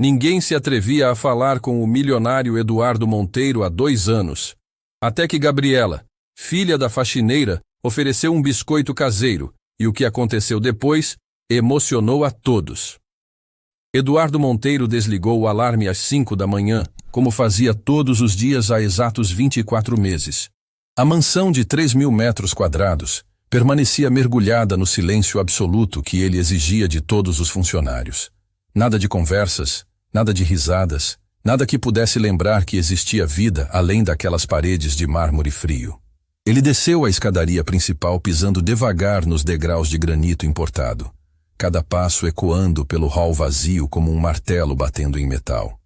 Ninguém se atrevia a falar com o milionário Eduardo Monteiro há 2 anos, até que Gabriela, filha da faxineira, ofereceu um biscoito caseiro, e o que aconteceu depois emocionou a todos. Eduardo Monteiro desligou o alarme às 5 da manhã, como fazia todos os dias há exatos 24 meses. A mansão de 3.000 metros quadrados permanecia mergulhada no silêncio absoluto que ele exigia de todos os funcionários. Nada de conversas, nada de risadas, nada que pudesse lembrar que existia vida além daquelas paredes de mármore frio. Ele desceu a escadaria principal pisando devagar nos degraus de granito importado, cada passo ecoando pelo hall vazio como um martelo batendo em metal.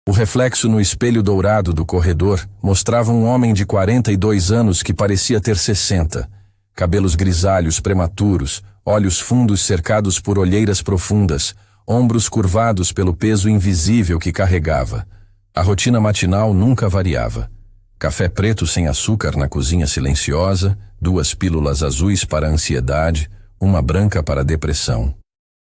O reflexo no espelho dourado do corredor mostrava um homem de 42 anos que parecia ter 60, cabelos grisalhos prematuros, olhos fundos cercados por olheiras profundas, ombros curvados pelo peso invisível que carregava. A rotina matinal nunca variava. Café preto sem açúcar na cozinha silenciosa, 2 pílulas azuis para a ansiedade, uma branca para a depressão.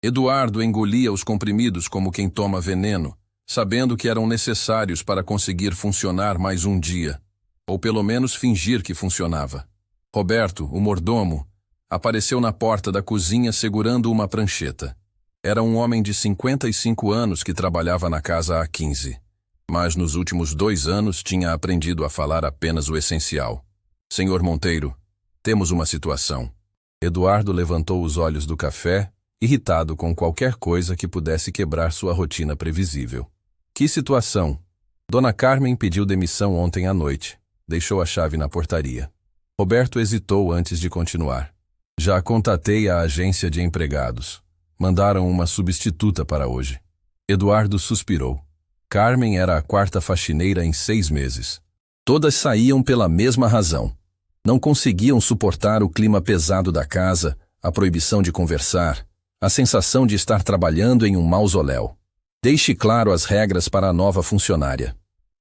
Eduardo engolia os comprimidos como quem toma veneno, sabendo que eram necessários para conseguir funcionar mais um dia, ou pelo menos fingir que funcionava. Roberto, o mordomo, apareceu na porta da cozinha segurando uma prancheta. Era um homem de 55 anos que trabalhava na casa há 15. Mas nos últimos 2 anos tinha aprendido a falar apenas o essencial. Senhor Monteiro, temos uma situação. Eduardo levantou os olhos do café, irritado com qualquer coisa que pudesse quebrar sua rotina previsível. Que situação? Dona Carmen pediu demissão ontem à noite. Deixou a chave na portaria. Roberto hesitou antes de continuar. Já contatei a agência de empregados. Mandaram uma substituta para hoje. Eduardo suspirou. Carmen era a 4ª faxineira em 6 meses. Todas saíam pela mesma razão. Não conseguiam suportar o clima pesado da casa, a proibição de conversar, a sensação de estar trabalhando em um mausoléu. Deixe claro as regras para a nova funcionária.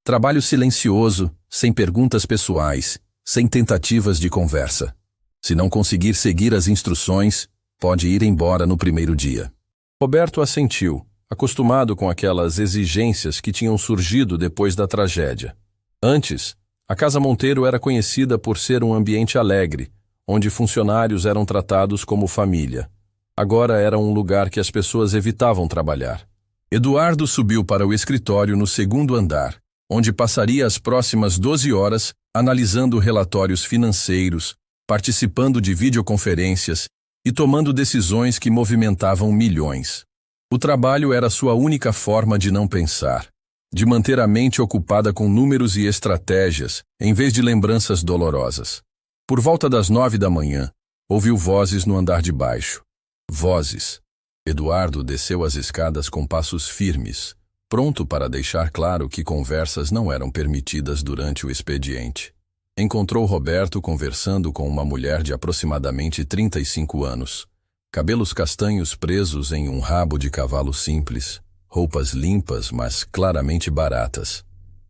Trabalho silencioso, sem perguntas pessoais, sem tentativas de conversa. Se não conseguir seguir as instruções, pode ir embora no primeiro dia. Roberto assentiu, acostumado com aquelas exigências que tinham surgido depois da tragédia. Antes, a Casa Monteiro era conhecida por ser um ambiente alegre, onde funcionários eram tratados como família. Agora era um lugar que as pessoas evitavam trabalhar. Eduardo subiu para o escritório no 2º andar, onde passaria as próximas 12 horas analisando relatórios financeiros, participando de videoconferências e tomando decisões que movimentavam milhões. O trabalho era sua única forma de não pensar, de manter a mente ocupada com números e estratégias, em vez de lembranças dolorosas. Por volta das 9 da manhã, ouviu vozes no andar de baixo. Vozes. Eduardo desceu as escadas com passos firmes, pronto para deixar claro que conversas não eram permitidas durante o expediente. Encontrou Roberto conversando com uma mulher de aproximadamente 35 anos. Cabelos castanhos presos em um rabo de cavalo simples, roupas limpas, mas claramente baratas.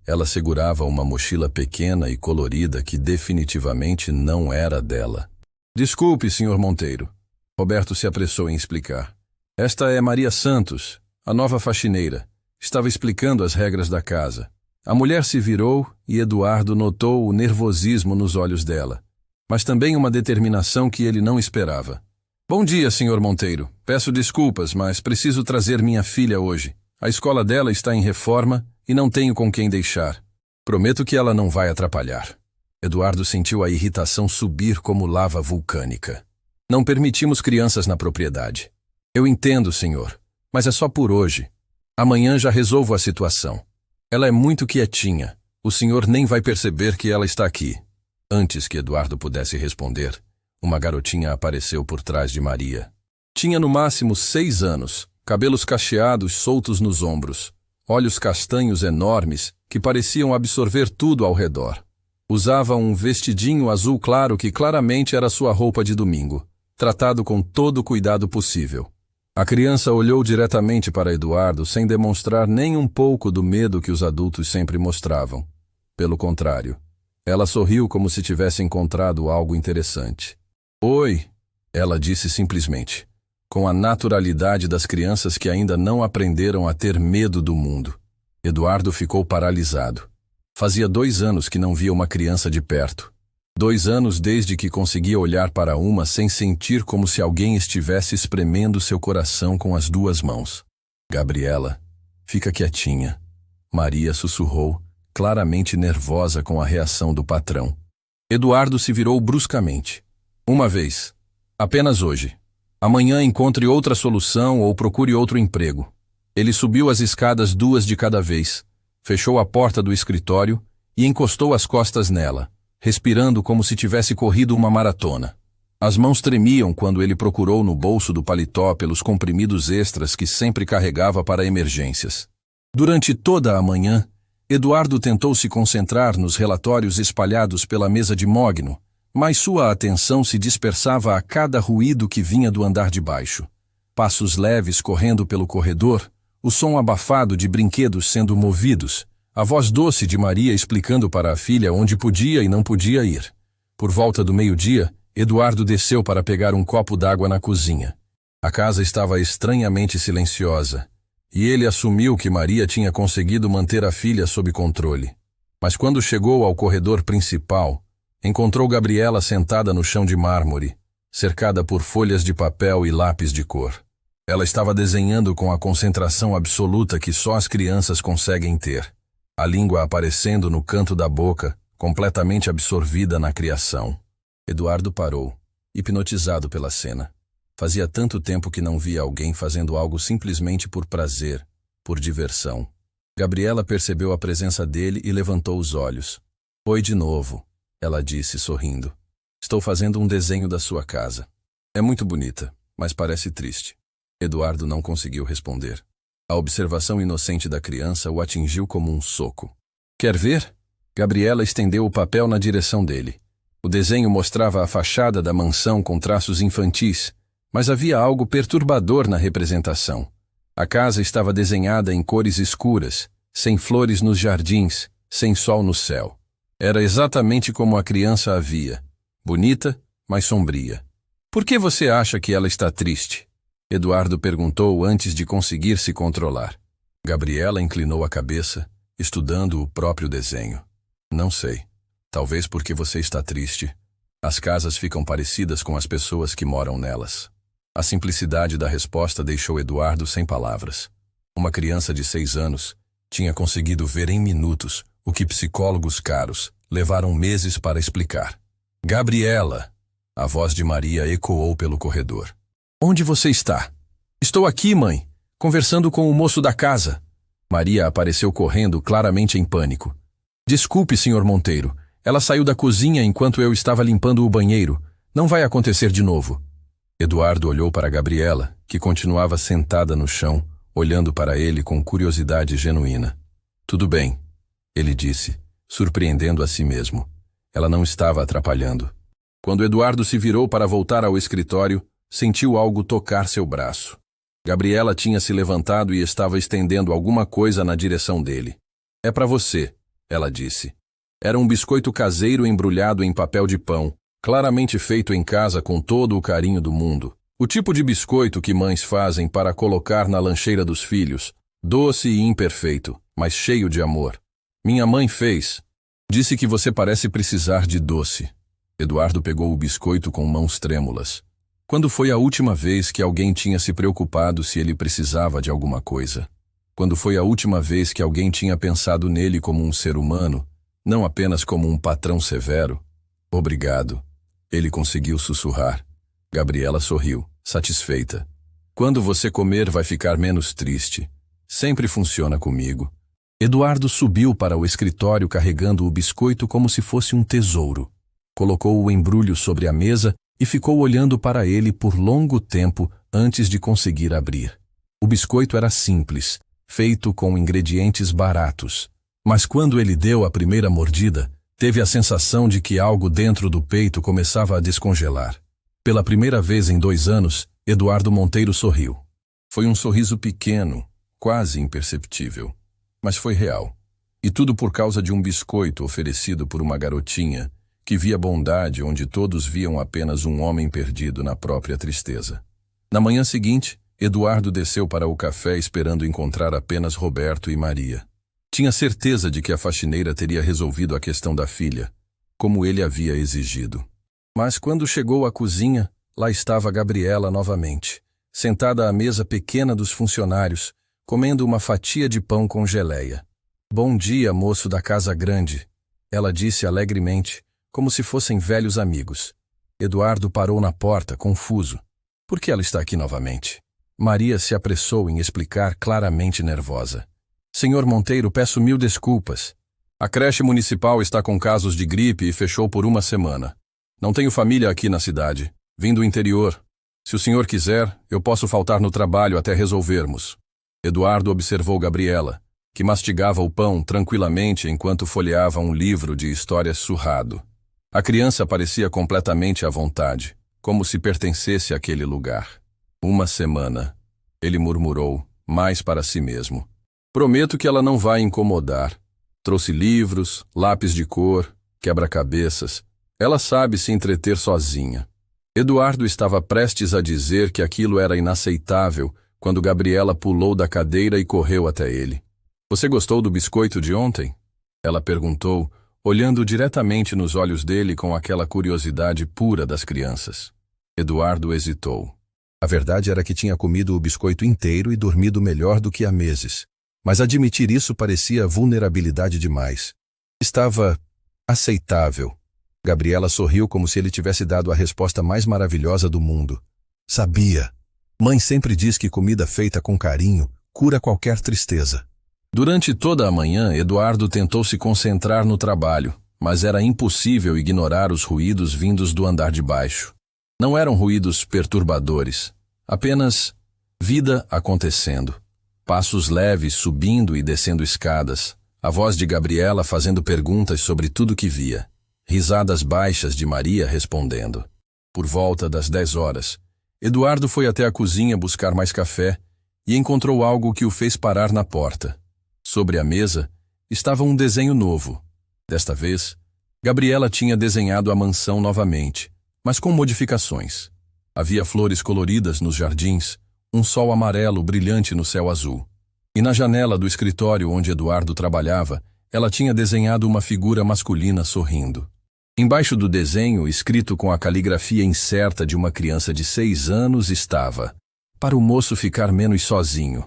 Ela segurava uma mochila pequena e colorida que definitivamente não era dela. Desculpe, Sr. Monteiro. Roberto se apressou em explicar. Esta é Maria Santos, a nova faxineira. Estava explicando as regras da casa. A mulher se virou e Eduardo notou o nervosismo nos olhos dela, mas também uma determinação que ele não esperava. Bom dia, Sr. Monteiro. Peço desculpas, mas preciso trazer minha filha hoje. A escola dela está em reforma e não tenho com quem deixar. Prometo que ela não vai atrapalhar. Eduardo sentiu a irritação subir como lava vulcânica. Não permitimos crianças na propriedade. Eu entendo, senhor, mas é só por hoje. Amanhã já resolvo a situação. Ela é muito quietinha. O senhor nem vai perceber que ela está aqui. Antes que Eduardo pudesse responder, uma garotinha apareceu por trás de Maria. Tinha no máximo 6 anos, cabelos cacheados soltos nos ombros, olhos castanhos enormes que pareciam absorver tudo ao redor. Usava um vestidinho azul claro que claramente era sua roupa de domingo, tratado com todo o cuidado possível. A criança olhou diretamente para Eduardo sem demonstrar nem um pouco do medo que os adultos sempre mostravam. Pelo contrário, ela sorriu como se tivesse encontrado algo interessante. Oi, ela disse simplesmente. com a naturalidade das crianças que ainda não aprenderam a ter medo do mundo. Eduardo ficou paralisado. Fazia 2 anos que não via uma criança de perto. 2 anos desde que conseguia olhar para uma sem sentir como se alguém estivesse espremendo seu coração com as 2 mãos. Gabriela, fica quietinha. Maria sussurrou, claramente nervosa com a reação do patrão. Eduardo se virou bruscamente. Uma vez. Apenas hoje. Amanhã encontre outra solução ou procure outro emprego. Ele subiu as escadas 2 de cada vez, fechou a porta do escritório e encostou as costas nela, respirando como se tivesse corrido uma maratona. As mãos tremiam quando ele procurou no bolso do paletó pelos comprimidos extras que sempre carregava para emergências. Durante toda a manhã, Eduardo tentou se concentrar nos relatórios espalhados pela mesa de mogno, mas sua atenção se dispersava a cada ruído que vinha do andar de baixo. Passos leves correndo pelo corredor, o som abafado de brinquedos sendo movidos, a voz doce de Maria explicando para a filha onde podia e não podia ir. Por volta do meio-dia, Eduardo desceu para pegar um copo d'água na cozinha. A casa estava estranhamente silenciosa, e ele assumiu que Maria tinha conseguido manter a filha sob controle. Mas quando chegou ao corredor principal, encontrou Gabriela sentada no chão de mármore, cercada por folhas de papel e lápis de cor. Ela estava desenhando com a concentração absoluta que só as crianças conseguem ter, a língua aparecendo no canto da boca, completamente absorvida na criação. Eduardo parou, hipnotizado pela cena. Fazia tanto tempo que não via alguém fazendo algo simplesmente por prazer, por diversão. Gabriela percebeu a presença dele e levantou os olhos. Oi de novo, ela disse, sorrindo. Estou fazendo um desenho da sua casa. É muito bonita, mas parece triste. Eduardo não conseguiu responder. A observação inocente da criança o atingiu como um soco. Quer ver? Gabriela estendeu o papel na direção dele. O desenho mostrava a fachada da mansão com traços infantis, mas havia algo perturbador na representação. A casa estava desenhada em cores escuras, sem flores nos jardins, sem sol no céu. Era exatamente como a criança a via, bonita, mas sombria. Por que você acha que ela está triste? Eduardo perguntou antes de conseguir se controlar. Gabriela inclinou a cabeça, estudando o próprio desenho. Não sei. Talvez porque você está triste. As casas ficam parecidas com as pessoas que moram nelas. A simplicidade da resposta deixou Eduardo sem palavras. Uma criança de 6 anos tinha conseguido ver em minutos o que psicólogos caros levaram meses para explicar. Gabriela! A voz de Maria ecoou pelo corredor. Onde você está? Estou aqui, mãe, conversando com o moço da casa. Maria apareceu correndo, claramente em pânico. Desculpe, Sr. Monteiro. Ela saiu da cozinha enquanto eu estava limpando o banheiro. Não vai acontecer de novo. Eduardo olhou para Gabriela, que continuava sentada no chão, olhando para ele com curiosidade genuína. Tudo bem, ele disse, surpreendendo a si mesmo. Ela não estava atrapalhando. Quando Eduardo se virou para voltar ao escritório, sentiu algo tocar seu braço. Gabriela tinha se levantado e estava estendendo alguma coisa na direção dele. É para você, ela disse. Era um biscoito caseiro embrulhado em papel de pão, claramente feito em casa com todo o carinho do mundo. O tipo de biscoito que mães fazem para colocar na lancheira dos filhos, doce e imperfeito, mas cheio de amor. Minha mãe fez. Disse que você parece precisar de doce. Eduardo pegou o biscoito com mãos trêmulas. Quando foi a última vez que alguém tinha se preocupado se ele precisava de alguma coisa? Quando foi a última vez que alguém tinha pensado nele como um ser humano, não apenas como um patrão severo? Obrigado. Ele conseguiu sussurrar. Gabriela sorriu, satisfeita. Quando você comer vai ficar menos triste. Sempre funciona comigo. Eduardo subiu para o escritório carregando o biscoito como se fosse um tesouro. Colocou o embrulho sobre a mesa e ficou olhando para ele por longo tempo antes de conseguir abrir. O biscoito era simples, feito com ingredientes baratos. Mas quando ele deu a primeira mordida, teve a sensação de que algo dentro do peito começava a descongelar. Pela primeira vez em 2 anos, Eduardo Monteiro sorriu. Foi um sorriso pequeno, quase imperceptível, mas foi real. E tudo por causa de um biscoito oferecido por uma garotinha que via bondade onde todos viam apenas um homem perdido na própria tristeza. Na manhã seguinte, Eduardo desceu para o café esperando encontrar apenas Roberto e Maria. Tinha certeza de que a faxineira teria resolvido a questão da filha, como ele havia exigido. Mas quando chegou à cozinha, lá estava Gabriela novamente, sentada à mesa pequena dos funcionários, comendo uma fatia de pão com geleia. "Bom dia, moço da casa grande", ela disse alegremente, como se fossem velhos amigos. Eduardo parou na porta, confuso. Por que ela está aqui novamente? Maria se apressou em explicar, claramente nervosa. "Senhor Monteiro, peço 1000 desculpas. A creche municipal está com casos de gripe e fechou por 1 semana. Não tenho família aqui na cidade. Vim do interior. Se o senhor quiser, eu posso faltar no trabalho até resolvermos." Eduardo observou Gabriela, que mastigava o pão tranquilamente enquanto folheava um livro de histórias surrado. A criança parecia completamente à vontade, como se pertencesse àquele lugar. 1 semana, ele murmurou, mais para si mesmo. "Prometo que ela não vai incomodar. Trouxe livros, lápis de cor, quebra-cabeças. Ela sabe se entreter sozinha." Eduardo estava prestes a dizer que aquilo era inaceitável quando Gabriela pulou da cadeira e correu até ele. "Você gostou do biscoito de ontem?" ela perguntou, olhando diretamente nos olhos dele com aquela curiosidade pura das crianças. Eduardo hesitou. A verdade era que tinha comido o biscoito inteiro e dormido melhor do que há meses. Mas admitir isso parecia vulnerabilidade demais. Estava aceitável. Gabriela sorriu como se ele tivesse dado a resposta mais maravilhosa do mundo. "Sabia. Mãe sempre diz que comida feita com carinho cura qualquer tristeza." Durante toda a manhã, Eduardo tentou se concentrar no trabalho, mas era impossível ignorar os ruídos vindos do andar de baixo. Não eram ruídos perturbadores, apenas vida acontecendo. Passos leves subindo e descendo escadas, a voz de Gabriela fazendo perguntas sobre tudo que via, risadas baixas de Maria respondendo. Por volta das 10 horas, Eduardo foi até a cozinha buscar mais café e encontrou algo que o fez parar na porta. Sobre a mesa estava um desenho novo. Desta vez, Gabriela tinha desenhado a mansão novamente, mas com modificações. Havia flores coloridas nos jardins, um sol amarelo brilhante no céu azul. E na janela do escritório onde Eduardo trabalhava, ela tinha desenhado uma figura masculina sorrindo. Embaixo do desenho, escrito com a caligrafia incerta de uma criança de 6 anos, estava: "Para o moço ficar menos sozinho."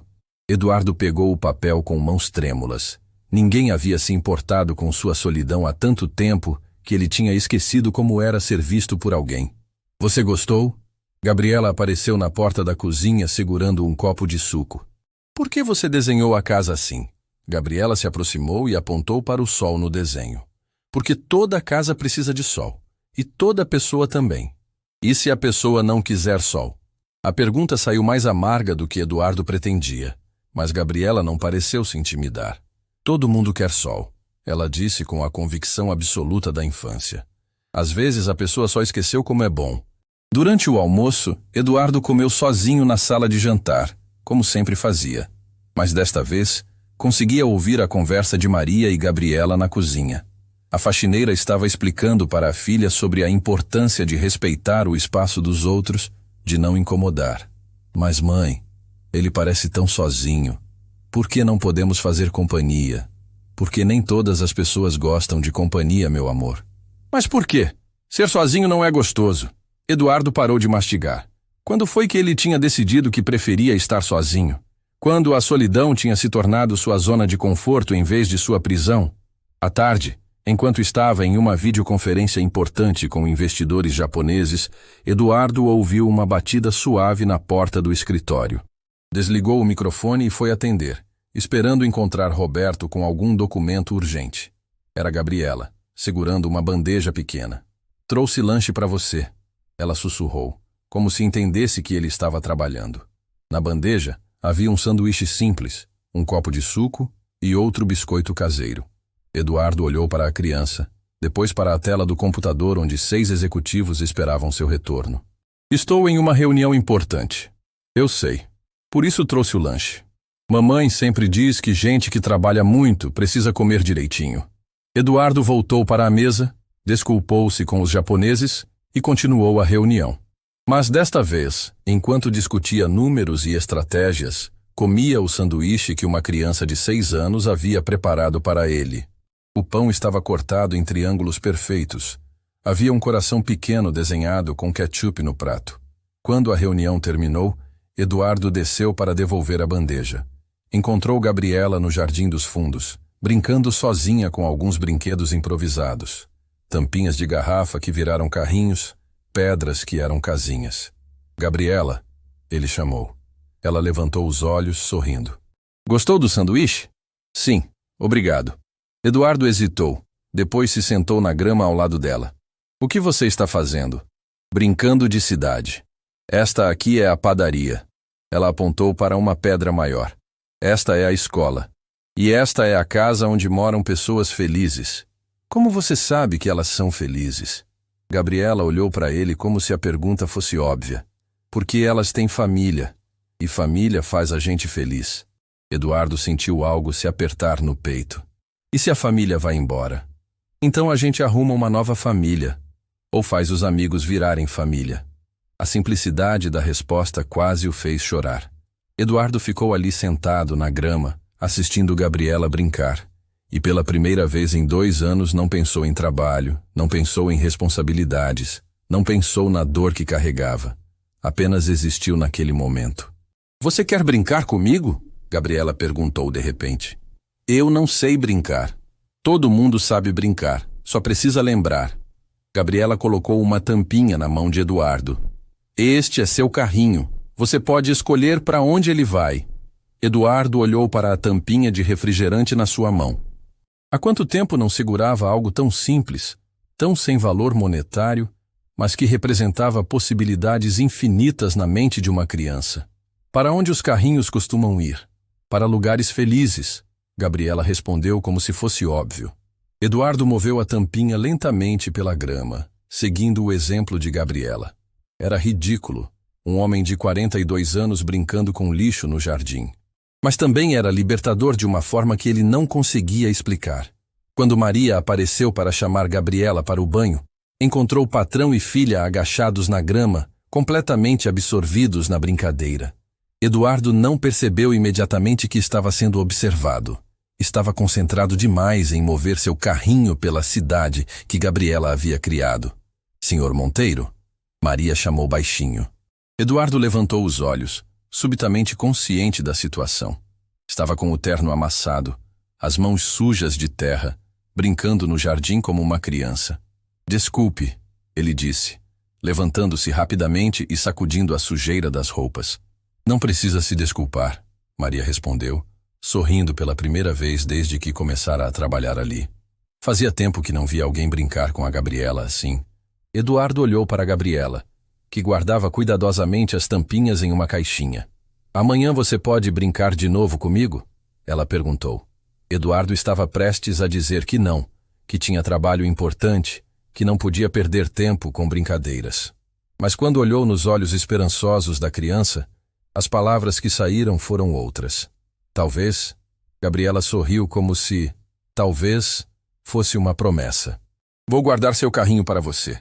Eduardo pegou o papel com mãos trêmulas. Ninguém havia se importado com sua solidão há tanto tempo que ele tinha esquecido como era ser visto por alguém. "Você gostou?" Gabriela apareceu na porta da cozinha segurando um copo de suco. "Por que você desenhou a casa assim?" Gabriela se aproximou e apontou para o sol no desenho. "Porque toda casa precisa de sol. E toda pessoa também. E se a pessoa não quiser sol?" A pergunta saiu mais amarga do que Eduardo pretendia. Mas Gabriela não pareceu se intimidar. "Todo mundo quer sol", ela disse com a convicção absoluta da infância. "Às vezes a pessoa só esqueceu como é bom." Durante o almoço, Eduardo comeu sozinho na sala de jantar, como sempre fazia. Mas desta vez, conseguia ouvir a conversa de Maria e Gabriela na cozinha. A faxineira estava explicando para a filha sobre a importância de respeitar o espaço dos outros, de não incomodar. "Mas mãe, ele parece tão sozinho. Por que não podemos fazer companhia? Porque nem todas as pessoas gostam de companhia, meu amor." "Mas por quê? Ser sozinho não é gostoso." Eduardo parou de mastigar. Quando foi que ele tinha decidido que preferia estar sozinho? Quando a solidão tinha se tornado sua zona de conforto em vez de sua prisão? À tarde, enquanto estava em uma videoconferência importante com investidores japoneses, Eduardo ouviu uma batida suave na porta do escritório. Desligou o microfone e foi atender, esperando encontrar Roberto com algum documento urgente. Era Gabriela, segurando uma bandeja pequena. "Trouxe lanche para você", ela sussurrou, como se entendesse que ele estava trabalhando. Na bandeja havia um sanduíche simples, um copo de suco e outro biscoito caseiro. Eduardo olhou para a criança, depois para a tela do computador onde 6 executivos esperavam seu retorno. "Estou em uma reunião importante." "Eu sei. Por isso trouxe o lanche. Mamãe sempre diz que gente que trabalha muito precisa comer direitinho." Eduardo voltou para a mesa, desculpou-se com os japoneses e continuou a reunião. Mas desta vez, enquanto discutia números e estratégias, comia o sanduíche que uma criança de 6 anos havia preparado para ele. O pão estava cortado em triângulos perfeitos. Havia um coração pequeno desenhado com ketchup no prato. Quando a reunião terminou, Eduardo desceu para devolver a bandeja. Encontrou Gabriela no jardim dos fundos, brincando sozinha com alguns brinquedos improvisados. Tampinhas de garrafa que viraram carrinhos, pedras que eram casinhas. Gabriela, ele chamou. Ela levantou os olhos, sorrindo. Gostou do sanduíche? Sim, obrigado. Eduardo hesitou. Depois se sentou na grama ao lado dela. O que você está fazendo? Brincando de cidade. Esta aqui é a padaria. Ela apontou para uma pedra maior. Esta é a escola. E esta é a casa onde moram pessoas felizes. Como você sabe que elas são felizes? Gabriela olhou para ele como se a pergunta fosse óbvia. Porque elas têm família. E família faz a gente feliz. Eduardo sentiu algo se apertar no peito. E se a família vai embora? Então a gente arruma uma nova família. Ou faz os amigos virarem família. A simplicidade da resposta quase o fez chorar. Eduardo ficou ali sentado na grama, assistindo Gabriela brincar. E pela primeira vez em 2 anos não pensou em trabalho, não pensou em responsabilidades, não pensou na dor que carregava. Apenas existiu naquele momento. Você quer brincar comigo? Gabriela perguntou de repente. Eu não sei brincar. Todo mundo sabe brincar, só precisa lembrar. Gabriela colocou uma tampinha na mão de Eduardo. Este é seu carrinho. Você pode escolher para onde ele vai. Eduardo olhou para a tampinha de refrigerante na sua mão. Há quanto tempo não segurava algo tão simples, tão sem valor monetário, mas que representava possibilidades infinitas na mente de uma criança? Para onde os carrinhos costumam ir? Para lugares felizes, Gabriela respondeu como se fosse óbvio. Eduardo moveu a tampinha lentamente pela grama, seguindo o exemplo de Gabriela. Era ridículo, um homem de 42 anos brincando com lixo no jardim. Mas também era libertador de uma forma que ele não conseguia explicar. Quando Maria apareceu para chamar Gabriela para o banho, encontrou patrão e filha agachados na grama, completamente absorvidos na brincadeira. Eduardo não percebeu imediatamente que estava sendo observado. Estava concentrado demais em mover seu carrinho pela cidade que Gabriela havia criado. Senhor Monteiro? Maria chamou baixinho. Eduardo levantou os olhos, subitamente consciente da situação. Estava com o terno amassado, as mãos sujas de terra, brincando no jardim como uma criança. Desculpe, ele disse, levantando-se rapidamente e sacudindo a sujeira das roupas. Não precisa se desculpar, Maria respondeu, sorrindo pela primeira vez desde que começara a trabalhar ali. Fazia tempo que não via alguém brincar com a Gabriela assim. Eduardo olhou para a Gabriela, que guardava cuidadosamente as tampinhas em uma caixinha. Amanhã você pode brincar de novo comigo? Ela perguntou. Eduardo estava prestes a dizer que não, que tinha trabalho importante, que não podia perder tempo com brincadeiras. Mas quando olhou nos olhos esperançosos da criança, as palavras que saíram foram outras. Talvez, Gabriela sorriu como se, talvez, fosse uma promessa. Vou guardar seu carrinho para você.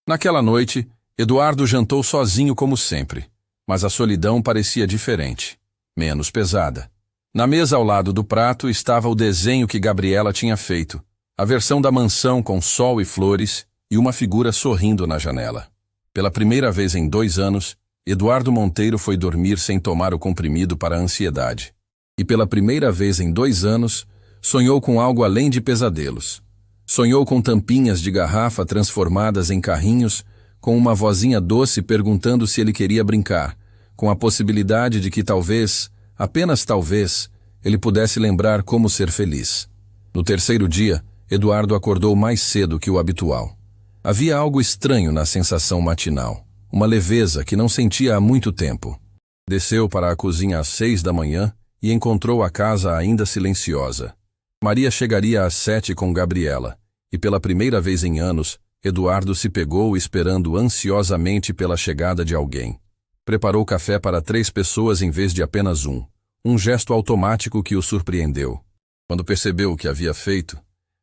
Naquela noite, Eduardo jantou sozinho como sempre, mas a solidão parecia diferente, menos pesada. Na mesa ao lado do prato estava o desenho que Gabriela tinha feito, a versão da mansão com sol e flores e uma figura sorrindo na janela. Pela primeira vez em 2 anos, Eduardo Monteiro foi dormir sem tomar o comprimido para a ansiedade. E pela primeira vez em 2 anos, sonhou com algo além de pesadelos. Sonhou com tampinhas de garrafa transformadas em carrinhos, com uma vozinha doce perguntando se ele queria brincar, com a possibilidade de que talvez, apenas talvez, ele pudesse lembrar como ser feliz. No 3º dia, Eduardo acordou mais cedo que o habitual. Havia algo estranho na sensação matinal, uma leveza que não sentia há muito tempo. Desceu para a cozinha às 6 da manhã e encontrou a casa ainda silenciosa. Maria chegaria às 7 com Gabriela, e pela primeira vez em anos, Eduardo se pegou esperando ansiosamente pela chegada de alguém. Preparou café para 3 pessoas em vez de apenas um gesto automático que o surpreendeu. Quando percebeu o que havia feito,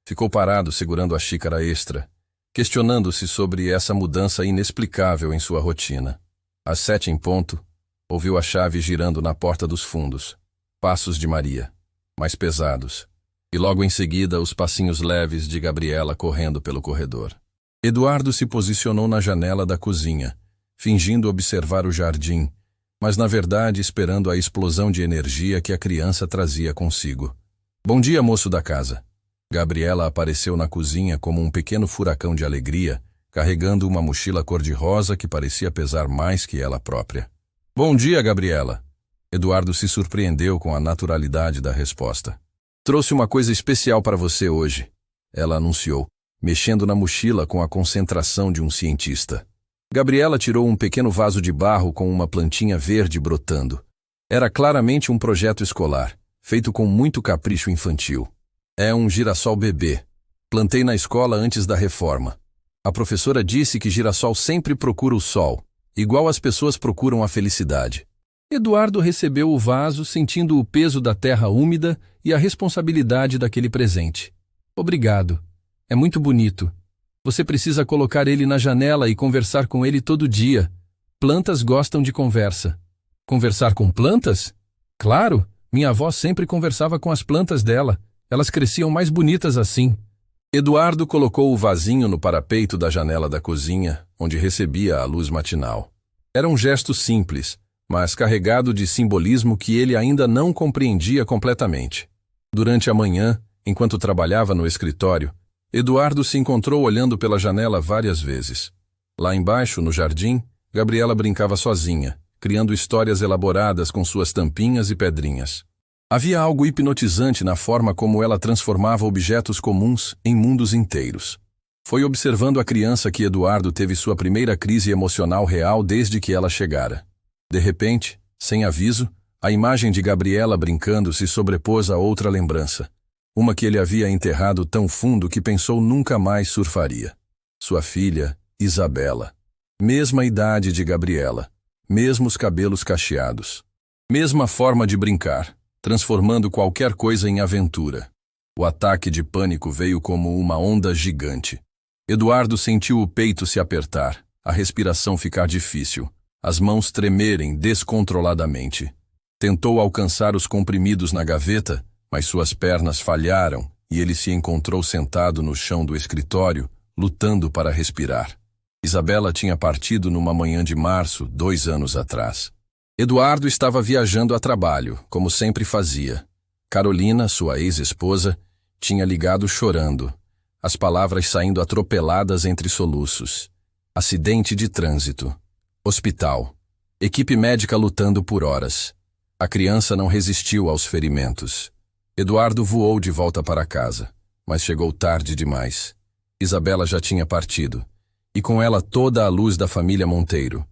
ficou parado segurando a xícara extra, questionando-se sobre essa mudança inexplicável em sua rotina. Às 7 em ponto, ouviu a chave girando na porta dos fundos. Passos de Maria, mais pesados. E logo em seguida os passinhos leves de Gabriela correndo pelo corredor. Eduardo se posicionou na janela da cozinha, fingindo observar o jardim, mas na verdade esperando a explosão de energia que a criança trazia consigo. Bom dia, moço da casa. Gabriela apareceu na cozinha como um pequeno furacão de alegria, carregando uma mochila cor-de-rosa que parecia pesar mais que ela própria. Bom dia, Gabriela. Eduardo se surpreendeu com a naturalidade da resposta. Trouxe uma coisa especial para você hoje, ela anunciou, mexendo na mochila com a concentração de um cientista. Gabriela tirou um pequeno vaso de barro com uma plantinha verde brotando. Era claramente um projeto escolar, feito com muito capricho infantil. É um girassol bebê. Plantei na escola antes da reforma. A professora disse que girassol sempre procura o sol, igual as pessoas procuram a felicidade. Eduardo recebeu o vaso sentindo o peso da terra úmida e a responsabilidade daquele presente. Obrigado. É muito bonito. Você precisa colocar ele na janela e conversar com ele todo dia. Plantas gostam de conversa. Conversar com plantas? Claro, minha avó sempre conversava com as plantas dela. Elas cresciam mais bonitas assim. Eduardo colocou o vasinho no parapeito da janela da cozinha, onde recebia a luz matinal. Era um gesto simples, mas carregado de simbolismo que ele ainda não compreendia completamente. Durante a manhã, enquanto trabalhava no escritório, Eduardo se encontrou olhando pela janela várias vezes. Lá embaixo, no jardim, Gabriela brincava sozinha, criando histórias elaboradas com suas tampinhas e pedrinhas. Havia algo hipnotizante na forma como ela transformava objetos comuns em mundos inteiros. Foi observando a criança que Eduardo teve sua primeira crise emocional real desde que ela chegara. De repente, sem aviso, a imagem de Gabriela brincando se sobrepôs a outra lembrança. Uma que ele havia enterrado tão fundo que pensou nunca mais surfaria. Sua filha, Isabela. Mesma idade de Gabriela. Mesmos cabelos cacheados. Mesma forma de brincar, transformando qualquer coisa em aventura. O ataque de pânico veio como uma onda gigante. Eduardo sentiu o peito se apertar, a respiração ficar difícil. As mãos tremerem descontroladamente. Tentou alcançar os comprimidos na gaveta, mas suas pernas falharam e ele se encontrou sentado no chão do escritório, lutando para respirar. Isabela tinha partido numa manhã de março, 2 anos atrás. Eduardo estava viajando a trabalho, como sempre fazia. Carolina, sua ex-esposa, tinha ligado chorando, as palavras saindo atropeladas entre soluços. Acidente de trânsito. Hospital. Equipe médica lutando por horas. A criança não resistiu aos ferimentos. Eduardo voou de volta para casa, mas chegou tarde demais. Isabela já tinha partido, e com ela toda a luz da família Monteiro.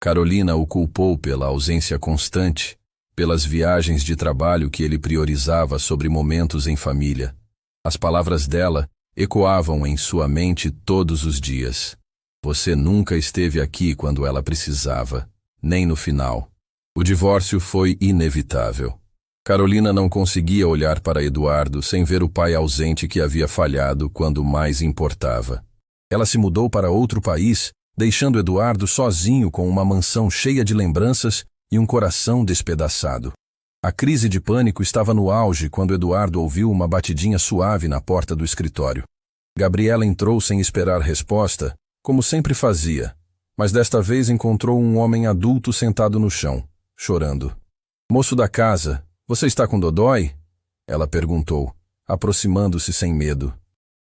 Carolina o culpou pela ausência constante, pelas viagens de trabalho que ele priorizava sobre momentos em família. As palavras dela ecoavam em sua mente todos os dias. Você nunca esteve aqui quando ela precisava, nem no final. O divórcio foi inevitável. Carolina não conseguia olhar para Eduardo sem ver o pai ausente que havia falhado quando mais importava. Ela se mudou para outro país, deixando Eduardo sozinho com uma mansão cheia de lembranças e um coração despedaçado. A crise de pânico estava no auge quando Eduardo ouviu uma batidinha suave na porta do escritório. Gabriela entrou sem esperar resposta, como sempre fazia, mas desta vez encontrou um homem adulto sentado no chão, chorando. Moço da casa, você está com dodói? Ela perguntou, aproximando-se sem medo.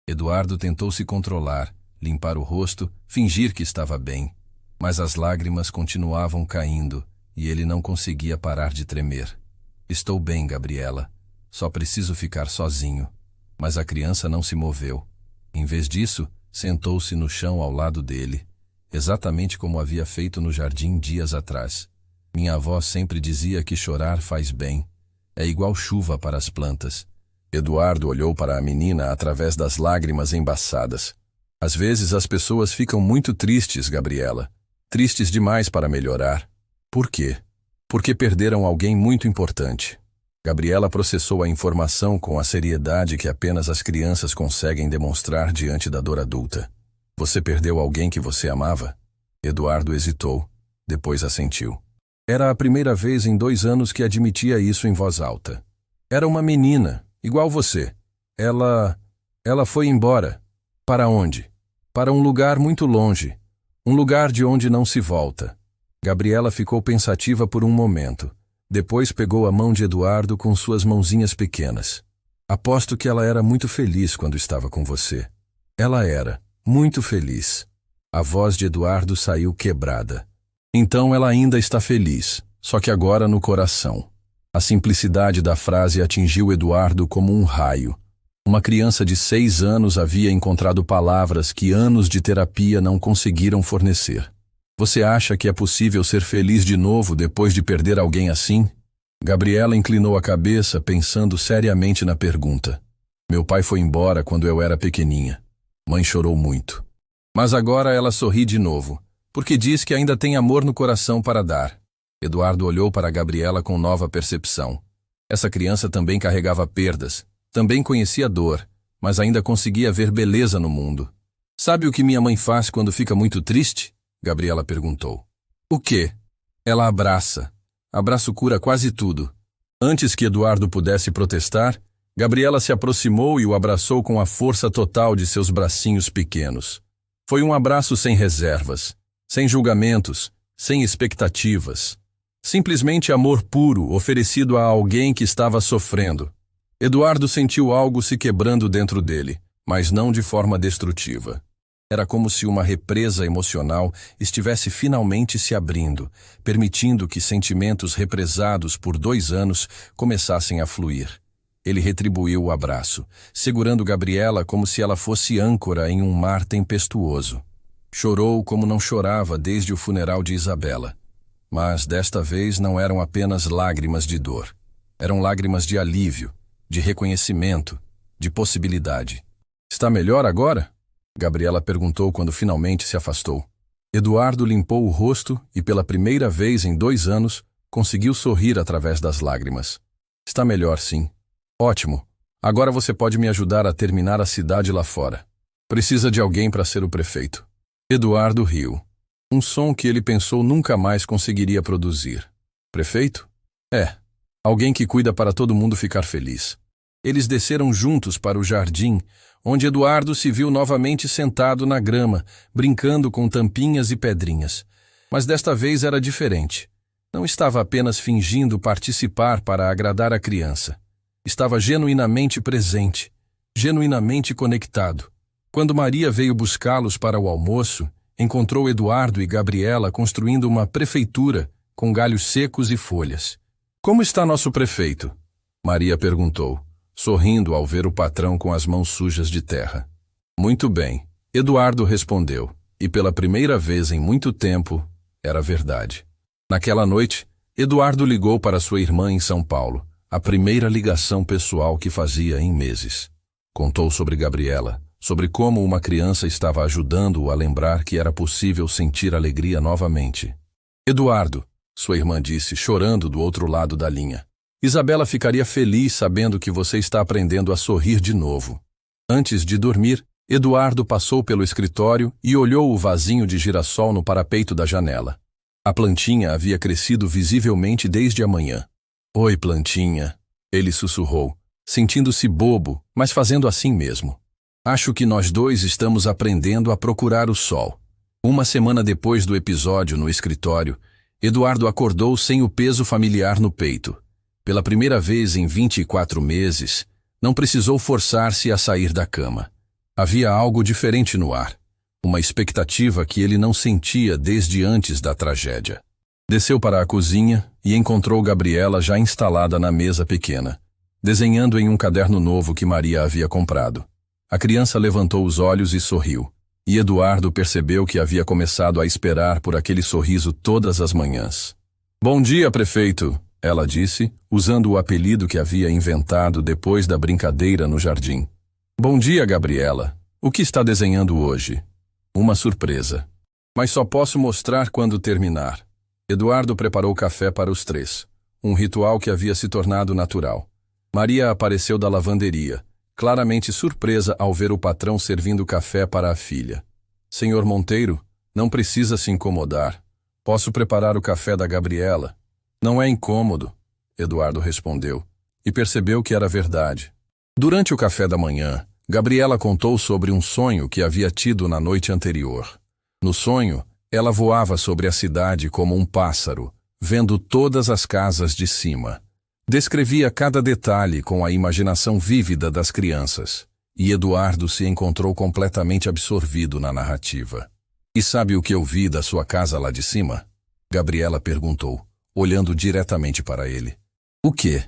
Eduardo tentou se controlar, limpar o rosto, fingir que estava bem, mas as lágrimas continuavam caindo e ele não conseguia parar de tremer. Estou bem, Gabriela. Só preciso ficar sozinho. Mas a criança não se moveu. Em vez disso, sentou-se no chão ao lado dele, exatamente como havia feito no jardim dias atrás. Minha avó sempre dizia que chorar faz bem. É igual chuva para as plantas. Eduardo olhou para a menina através das lágrimas embaçadas. Às vezes as pessoas ficam muito tristes, Gabriela. Tristes demais para melhorar. Por quê? Porque perderam alguém muito importante. Gabriela processou a informação com a seriedade que apenas as crianças conseguem demonstrar diante da dor adulta. Você perdeu alguém que você amava? Eduardo hesitou. Depois assentiu. Era a primeira vez em 2 anos que admitia isso em voz alta. Era uma menina, igual você. Ela foi embora. Para onde? Para um lugar muito longe. Um lugar de onde não se volta. Gabriela ficou pensativa por um momento. Depois pegou a mão de Eduardo com suas mãozinhas pequenas. Aposto que ela era muito feliz quando estava com você. Ela era, muito feliz. A voz de Eduardo saiu quebrada. Então ela ainda está feliz, só que agora no coração. A simplicidade da frase atingiu Eduardo como um raio. Uma criança de 6 anos havia encontrado palavras que anos de terapia não conseguiram fornecer. Você acha que é possível ser feliz de novo depois de perder alguém assim? Gabriela inclinou a cabeça, pensando seriamente na pergunta. Meu pai foi embora quando eu era pequeninha. Mãe chorou muito. Mas agora ela sorri de novo, porque diz que ainda tem amor no coração para dar. Eduardo olhou para Gabriela com nova percepção. Essa criança também carregava perdas, também conhecia dor, mas ainda conseguia ver beleza no mundo. Sabe o que minha mãe faz quando fica muito triste? Gabriela perguntou. O quê? Ela abraça. Abraço cura quase tudo. Antes que Eduardo pudesse protestar, Gabriela se aproximou e o abraçou com a força total de seus bracinhos pequenos. Foi um abraço sem reservas, sem julgamentos, sem expectativas. Simplesmente amor puro oferecido a alguém que estava sofrendo. Eduardo sentiu algo se quebrando dentro dele, mas não de forma destrutiva. Era como se uma represa emocional estivesse finalmente se abrindo, permitindo que sentimentos represados por 2 anos começassem a fluir. Ele retribuiu o abraço, segurando Gabriela como se ela fosse âncora em um mar tempestuoso. Chorou como não chorava desde o funeral de Isabela. Mas desta vez não eram apenas lágrimas de dor. Eram lágrimas de alívio, de reconhecimento, de possibilidade. Está melhor agora? Gabriela perguntou quando finalmente se afastou. Eduardo limpou o rosto e pela primeira vez em 2 anos conseguiu sorrir através das lágrimas. Está melhor, sim. Ótimo. Agora você pode me ajudar a terminar a cidade lá fora. Precisa de alguém para ser o prefeito. Eduardo riu. Um som que ele pensou nunca mais conseguiria produzir. Prefeito? É. Alguém que cuida para todo mundo ficar feliz. Eles desceram juntos para o jardim, onde Eduardo se viu novamente sentado na grama, brincando com tampinhas e pedrinhas. Mas desta vez era diferente. Não estava apenas fingindo participar para agradar a criança. Estava genuinamente presente, genuinamente conectado. Quando Maria veio buscá-los para o almoço, encontrou Eduardo e Gabriela construindo uma prefeitura com galhos secos e folhas. Como está nosso prefeito? Maria perguntou, sorrindo ao ver o patrão com as mãos sujas de terra. Muito bem, Eduardo respondeu, e pela primeira vez em muito tempo, era verdade. Naquela noite, Eduardo ligou para sua irmã em São Paulo, a primeira ligação pessoal que fazia em meses. Contou sobre Gabriela, sobre como uma criança estava ajudando-o a lembrar que era possível sentir alegria novamente. Eduardo, sua irmã disse, chorando do outro lado da linha. Isabela ficaria feliz sabendo que você está aprendendo a sorrir de novo. Antes de dormir, Eduardo passou pelo escritório e olhou o vasinho de girassol no parapeito da janela. A plantinha havia crescido visivelmente desde a manhã. Oi, plantinha, ele sussurrou, sentindo-se bobo, mas fazendo assim mesmo. Acho que nós dois estamos aprendendo a procurar o sol. Uma semana depois do episódio no escritório, Eduardo acordou sem o peso familiar no peito. Pela primeira vez em 24 meses, não precisou forçar-se a sair da cama. Havia algo diferente no ar, uma expectativa que ele não sentia desde antes da tragédia. Desceu para a cozinha e encontrou Gabriela já instalada na mesa pequena, desenhando em um caderno novo que Maria havia comprado. A criança levantou os olhos e sorriu, e Eduardo percebeu que havia começado a esperar por aquele sorriso todas as manhãs. Bom dia, prefeito, ela disse, usando o apelido que havia inventado depois da brincadeira no jardim. Bom dia, Gabriela. O que está desenhando hoje? Uma surpresa. Mas só posso mostrar quando terminar. Eduardo preparou café para os 3, um ritual que havia se tornado natural. Maria apareceu da lavanderia, claramente surpresa ao ver o patrão servindo café para a filha. Senhor Monteiro, não precisa se incomodar. Posso preparar o café da Gabriela. Não é incômodo, Eduardo respondeu, e percebeu que era verdade. Durante o café da manhã, Gabriela contou sobre um sonho que havia tido na noite anterior. No sonho, ela voava sobre a cidade como um pássaro, vendo todas as casas de cima. Descrevia cada detalhe com a imaginação vívida das crianças, e Eduardo se encontrou completamente absorvido na narrativa. E sabe o que eu vi da sua casa lá de cima? Gabriela perguntou, olhando diretamente para ele. O quê?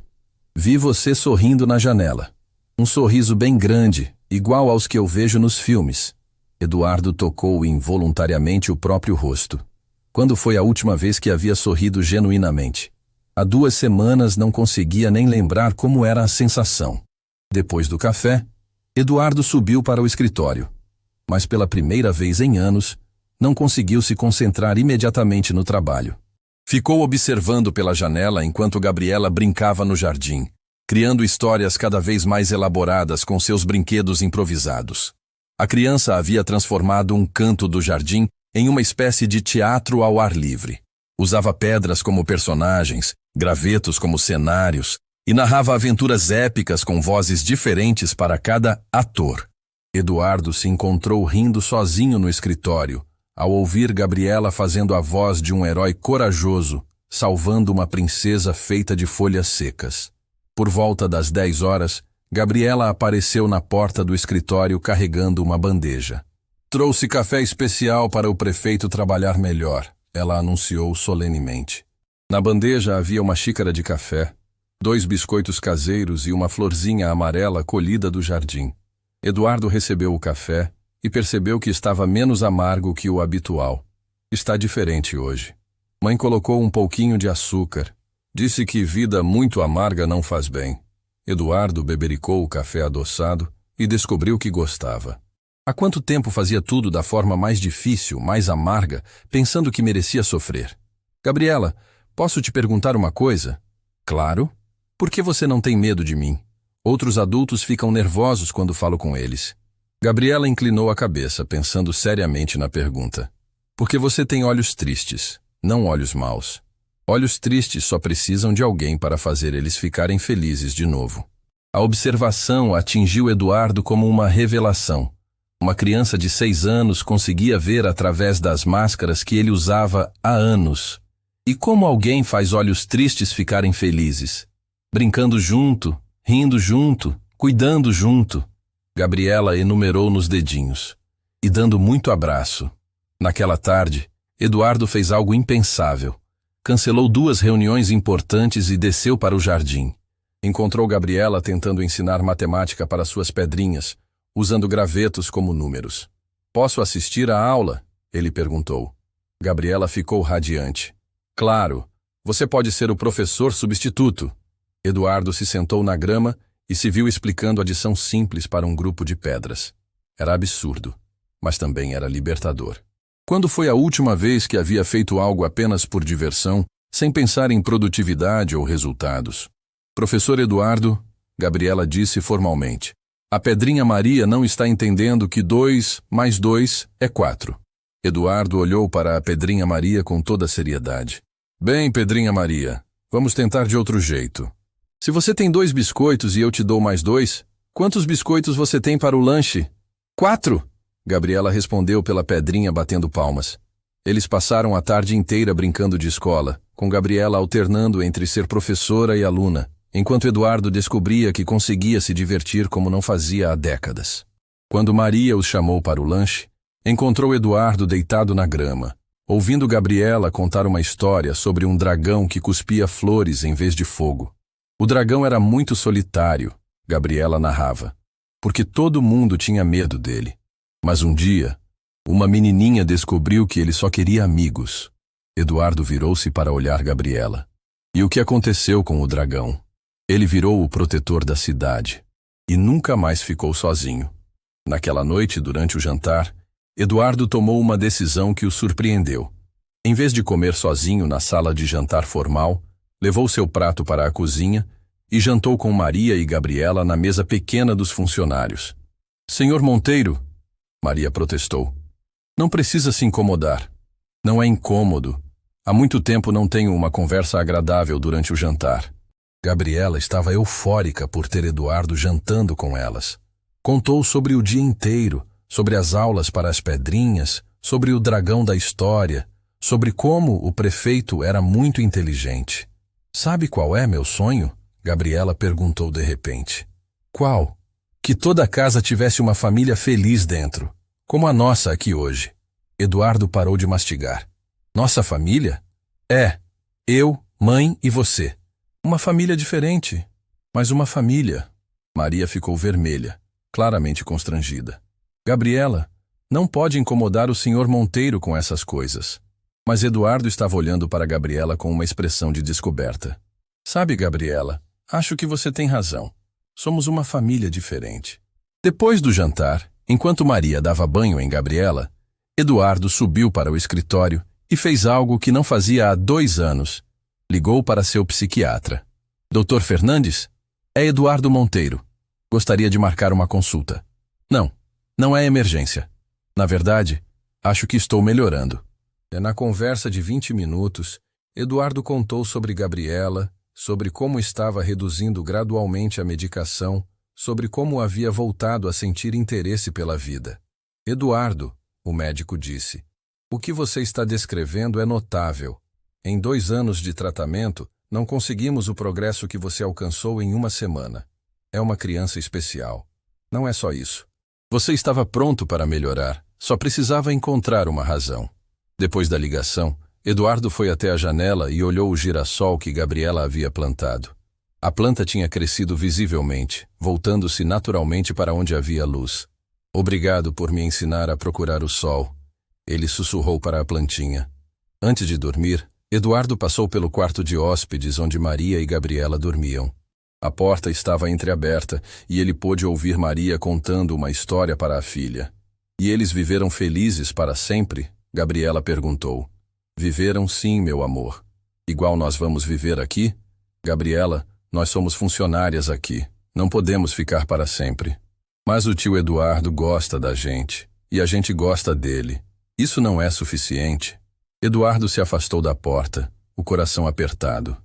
Vi você sorrindo na janela. Um sorriso bem grande, igual aos que eu vejo nos filmes. Eduardo tocou involuntariamente o próprio rosto. Quando foi a última vez que havia sorrido genuinamente? Há 2 semanas não conseguia nem lembrar como era a sensação. Depois do café, Eduardo subiu para o escritório. Mas pela primeira vez em anos, não conseguiu se concentrar imediatamente no trabalho. Ficou observando pela janela enquanto Gabriela brincava no jardim, criando histórias cada vez mais elaboradas com seus brinquedos improvisados. A criança havia transformado um canto do jardim em uma espécie de teatro ao ar livre. Usava pedras como personagens, gravetos como cenários, e narrava aventuras épicas com vozes diferentes para cada ator. Eduardo se encontrou rindo sozinho no escritório, ao ouvir Gabriela fazendo a voz de um herói corajoso, salvando uma princesa feita de folhas secas. Por volta das 10 horas, Gabriela apareceu na porta do escritório carregando uma bandeja. Trouxe café especial para o prefeito trabalhar melhor, ela anunciou solenemente. Na bandeja havia uma xícara de café, 2 biscoitos caseiros e uma florzinha amarela colhida do jardim. Eduardo recebeu o café e percebeu que estava menos amargo que o habitual. Está diferente hoje. Mãe colocou um pouquinho de açúcar. Disse que vida muito amarga não faz bem. Eduardo bebericou o café adoçado e descobriu que gostava. Há quanto tempo fazia tudo da forma mais difícil, mais amarga, pensando que merecia sofrer? Gabriela, posso te perguntar uma coisa? Claro. Por que você não tem medo de mim? Outros adultos ficam nervosos quando falo com eles. Gabriela inclinou a cabeça, pensando seriamente na pergunta. Porque você tem olhos tristes, não olhos maus. Olhos tristes só precisam de alguém para fazer eles ficarem felizes de novo. A observação atingiu Eduardo como uma revelação. Uma criança de 6 anos conseguia ver através das máscaras que ele usava há anos. E como alguém faz olhos tristes ficarem felizes? Brincando junto, rindo junto, cuidando junto. Gabriela enumerou nos dedinhos. E dando muito abraço. Naquela tarde, Eduardo fez algo impensável. Cancelou 2 reuniões importantes e desceu para o jardim. Encontrou Gabriela tentando ensinar matemática para suas pedrinhas, usando gravetos como números. Posso assistir à aula? Ele perguntou. Gabriela ficou radiante. Claro, você pode ser o professor substituto. Eduardo se sentou na grama e se viu explicando adição simples para um grupo de pedras. Era absurdo, mas também era libertador. Quando foi a última vez que havia feito algo apenas por diversão, sem pensar em produtividade ou resultados? Professor Eduardo, Gabriela disse formalmente, a pedrinha Maria não está entendendo que 2 mais 2 é 4. Eduardo olhou para a pedrinha Maria com toda seriedade. Bem, pedrinha Maria, vamos tentar de outro jeito. Se você tem 2 biscoitos e eu te dou mais 2, quantos biscoitos você tem para o lanche? 4! Gabriela respondeu pela pedrinha batendo palmas. Eles passaram a tarde inteira brincando de escola, com Gabriela alternando entre ser professora e aluna, enquanto Eduardo descobria que conseguia se divertir como não fazia há décadas. Quando Maria os chamou para o lanche, encontrou Eduardo deitado na grama, ouvindo Gabriela contar uma história sobre um dragão que cuspia flores em vez de fogo. O dragão era muito solitário, Gabriela narrava, porque todo mundo tinha medo dele. Mas um dia, uma menininha descobriu que ele só queria amigos. Eduardo virou-se para olhar Gabriela. E o que aconteceu com o dragão? Ele virou o protetor da cidade e nunca mais ficou sozinho. Naquela noite, durante o jantar, Eduardo tomou uma decisão que o surpreendeu. Em vez de comer sozinho na sala de jantar formal, levou seu prato para a cozinha e jantou com Maria e Gabriela na mesa pequena dos funcionários. Senhor Monteiro, Maria protestou. Não precisa se incomodar. Não é incômodo. Há muito tempo não tenho uma conversa agradável durante o jantar. Gabriela estava eufórica por ter Eduardo jantando com elas. Contou sobre o dia inteiro, sobre as aulas para as pedrinhas, sobre o dragão da história, sobre como o prefeito era muito inteligente. Sabe qual é meu sonho? Gabriela perguntou de repente. Qual? Que toda a casa tivesse uma família feliz dentro, como a nossa aqui hoje. Eduardo parou de mastigar. Nossa família? É, eu, mãe e você. Uma família diferente, mas uma família. Maria ficou vermelha, claramente constrangida. Gabriela, não pode incomodar o senhor Monteiro com essas coisas. Mas Eduardo estava olhando para Gabriela com uma expressão de descoberta. Sabe, Gabriela, acho que você tem razão. Somos uma família diferente. Depois do jantar, enquanto Maria dava banho em Gabriela, Eduardo subiu para o escritório e fez algo que não fazia há 2 anos. Ligou para seu psiquiatra. Dr. Fernandes? É Eduardo Monteiro. Gostaria de marcar uma consulta. Não é emergência. Na verdade, acho que estou melhorando. Na conversa de 20 minutos, Eduardo contou sobre Gabriela, sobre como estava reduzindo gradualmente a medicação, sobre como havia voltado a sentir interesse pela vida. Eduardo, o médico disse, o que você está descrevendo é notável. Em 2 anos de tratamento, não conseguimos o progresso que você alcançou em 1 semana. É uma criança especial. Não é só isso. Você estava pronto para melhorar, só precisava encontrar uma razão. Depois da ligação, Eduardo foi até a janela e olhou o girassol que Gabriela havia plantado. A planta tinha crescido visivelmente, voltando-se naturalmente para onde havia luz. Obrigado por me ensinar a procurar o sol. Ele sussurrou para a plantinha. Antes de dormir, Eduardo passou pelo quarto de hóspedes onde Maria e Gabriela dormiam. A porta estava entreaberta e ele pôde ouvir Maria contando uma história para a filha. E eles viveram felizes para sempre? Gabriela perguntou. Viveram sim, meu amor. Igual nós vamos viver aqui? Gabriela, nós somos funcionárias aqui. Não podemos ficar para sempre. Mas o tio Eduardo gosta da gente. E a gente gosta dele. Isso não é suficiente. Eduardo se afastou da porta, o coração apertado.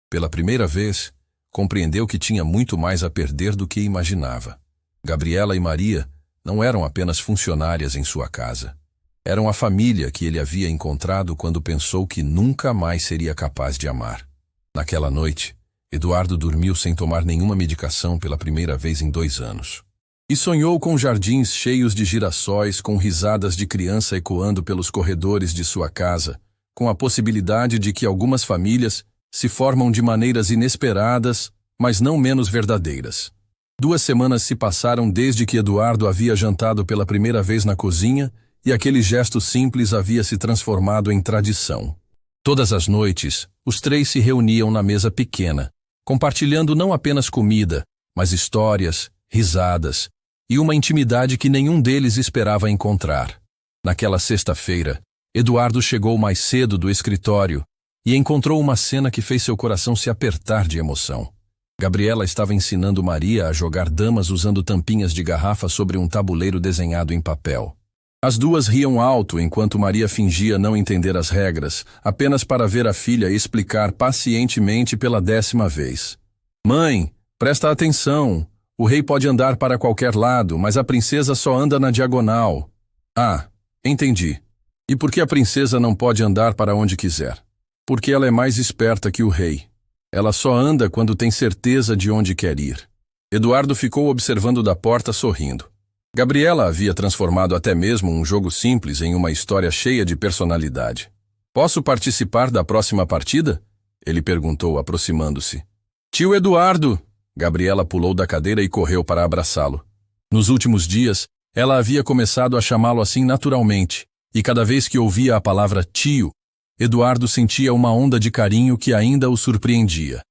Pela primeira vez, compreendeu que tinha muito mais a perder do que imaginava. Gabriela e Maria não eram apenas funcionárias em sua casa. Eram a família que ele havia encontrado quando pensou que nunca mais seria capaz de amar. Naquela noite, Eduardo dormiu sem tomar nenhuma medicação pela primeira vez em 2 anos. E sonhou com jardins cheios de girassóis, com risadas de criança ecoando pelos corredores de sua casa, com a possibilidade de que algumas famílias se formam de maneiras inesperadas, mas não menos verdadeiras. 2 semanas se passaram desde que Eduardo havia jantado pela primeira vez na cozinha e aquele gesto simples havia se transformado em tradição. Todas as noites, os 3 se reuniam na mesa pequena, compartilhando não apenas comida, mas histórias, risadas e uma intimidade que nenhum deles esperava encontrar. Naquela sexta-feira, Eduardo chegou mais cedo do escritório e encontrou uma cena que fez seu coração se apertar de emoção. Gabriela estava ensinando Maria a jogar damas usando tampinhas de garrafa sobre um tabuleiro desenhado em papel. As 2 riam alto enquanto Maria fingia não entender as regras, apenas para ver a filha explicar pacientemente pela 10ª vez. Mãe, presta atenção. O rei pode andar para qualquer lado, mas a princesa só anda na diagonal. Ah, entendi. E por que a princesa não pode andar para onde quiser? Porque ela é mais esperta que o rei. Ela só anda quando tem certeza de onde quer ir. Eduardo ficou observando da porta sorrindo. Gabriela havia transformado até mesmo um jogo simples em uma história cheia de personalidade. Posso participar da próxima partida? Ele perguntou, aproximando-se. Tio Eduardo! Gabriela pulou da cadeira e correu para abraçá-lo. Nos últimos dias, ela havia começado a chamá-lo assim naturalmente, e cada vez que ouvia a palavra tio, Eduardo sentia uma onda de carinho que ainda o surpreendia.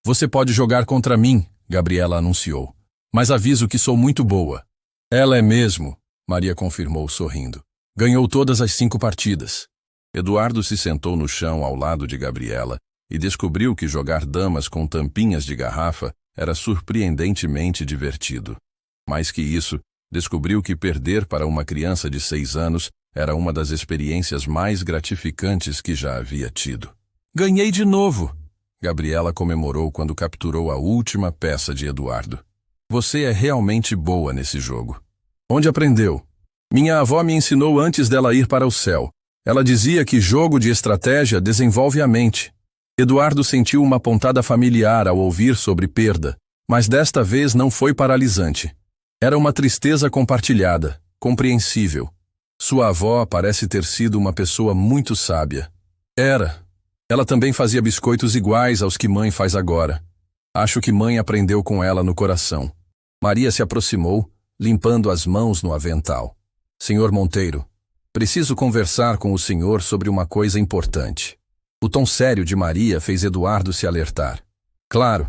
Você pode jogar contra mim, Gabriela anunciou. Mas aviso que sou muito boa. Ela é mesmo, Maria confirmou sorrindo. Ganhou todas as 5 partidas. Eduardo se sentou no chão ao lado de Gabriela e descobriu que jogar damas com tampinhas de garrafa era surpreendentemente divertido. Mais que isso, descobriu que perder para uma criança de 6 anos Era uma das experiências mais gratificantes que já havia tido. Ganhei de novo! Gabriela comemorou quando capturou a última peça de Eduardo. Você é realmente boa nesse jogo. Onde aprendeu? Minha avó me ensinou antes dela ir para o céu. Ela dizia que jogo de estratégia desenvolve a mente. Eduardo sentiu uma pontada familiar ao ouvir sobre perda, mas desta vez não foi paralisante. Era uma tristeza compartilhada, compreensível. Sua avó parece ter sido uma pessoa muito sábia. Era. Ela também fazia biscoitos iguais aos que mãe faz agora. Acho que mãe aprendeu com ela no coração. Maria se aproximou, limpando as mãos no avental. Senhor Monteiro, preciso conversar com o senhor sobre uma coisa importante. O tom sério de Maria fez Eduardo se alertar. Claro.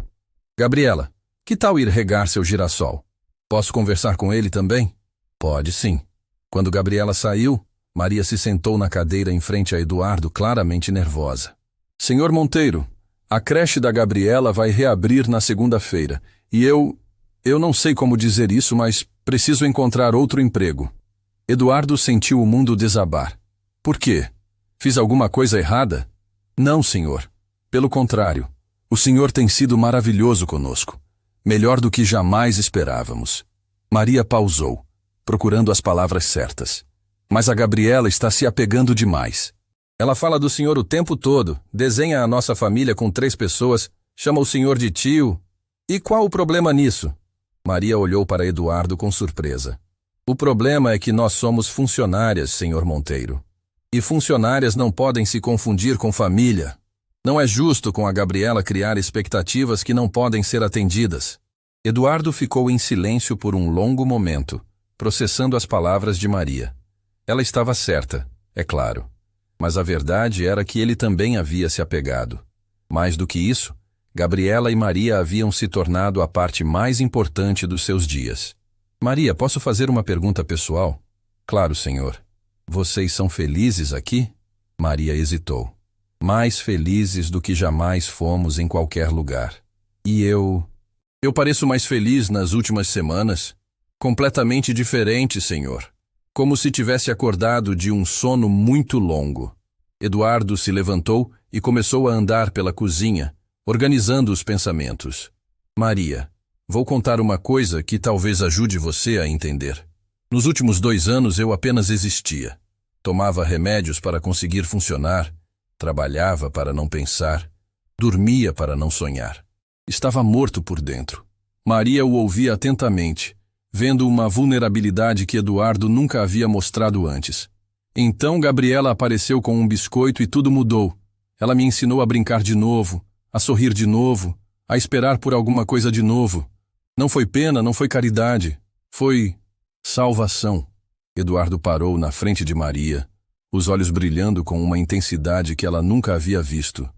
Gabriela, que tal ir regar seu girassol? Posso conversar com ele também? Pode sim. Quando Gabriela saiu, Maria se sentou na cadeira em frente a Eduardo, claramente nervosa. Senhor Monteiro, a creche da Gabriela vai reabrir na segunda-feira, e eu não sei como dizer isso, mas preciso encontrar outro emprego. Eduardo sentiu o mundo desabar. Por quê? Fiz alguma coisa errada? Não, senhor. Pelo contrário, o senhor tem sido maravilhoso conosco. Melhor do que jamais esperávamos. Maria pausou, procurando as palavras certas. Mas a Gabriela está se apegando demais. Ela fala do senhor o tempo todo, desenha a nossa família com 3 pessoas, chama o senhor de tio. E qual o problema nisso? Maria olhou para Eduardo com surpresa. O problema é que nós somos funcionárias, senhor Monteiro. E funcionárias não podem se confundir com família. Não é justo com a Gabriela criar expectativas que não podem ser atendidas. Eduardo ficou em silêncio por um longo momento, processando as palavras de Maria. Ela estava certa, é claro. Mas a verdade era que ele também havia se apegado. Mais do que isso, Gabriela e Maria haviam se tornado a parte mais importante dos seus dias. Maria, posso fazer uma pergunta pessoal? Claro, senhor. Vocês são felizes aqui? Maria hesitou. Mais felizes do que jamais fomos em qualquer lugar. E eu pareço mais feliz nas últimas semanas. Completamente diferente, senhor. Como se tivesse acordado de um sono muito longo. Eduardo se levantou e começou a andar pela cozinha, organizando os pensamentos. Maria, vou contar uma coisa que talvez ajude você a entender. Nos últimos 2 anos eu apenas existia. Tomava remédios para conseguir funcionar, trabalhava para não pensar, dormia para não sonhar. Estava morto por dentro. Maria o ouvia atentamente, vendo uma vulnerabilidade que Eduardo nunca havia mostrado antes. Então Gabriela apareceu com um biscoito e tudo mudou. Ela me ensinou a brincar de novo, a sorrir de novo, a esperar por alguma coisa de novo. Não foi pena, não foi caridade. Foi salvação. Eduardo parou na frente de Maria, os olhos brilhando com uma intensidade que ela nunca havia visto.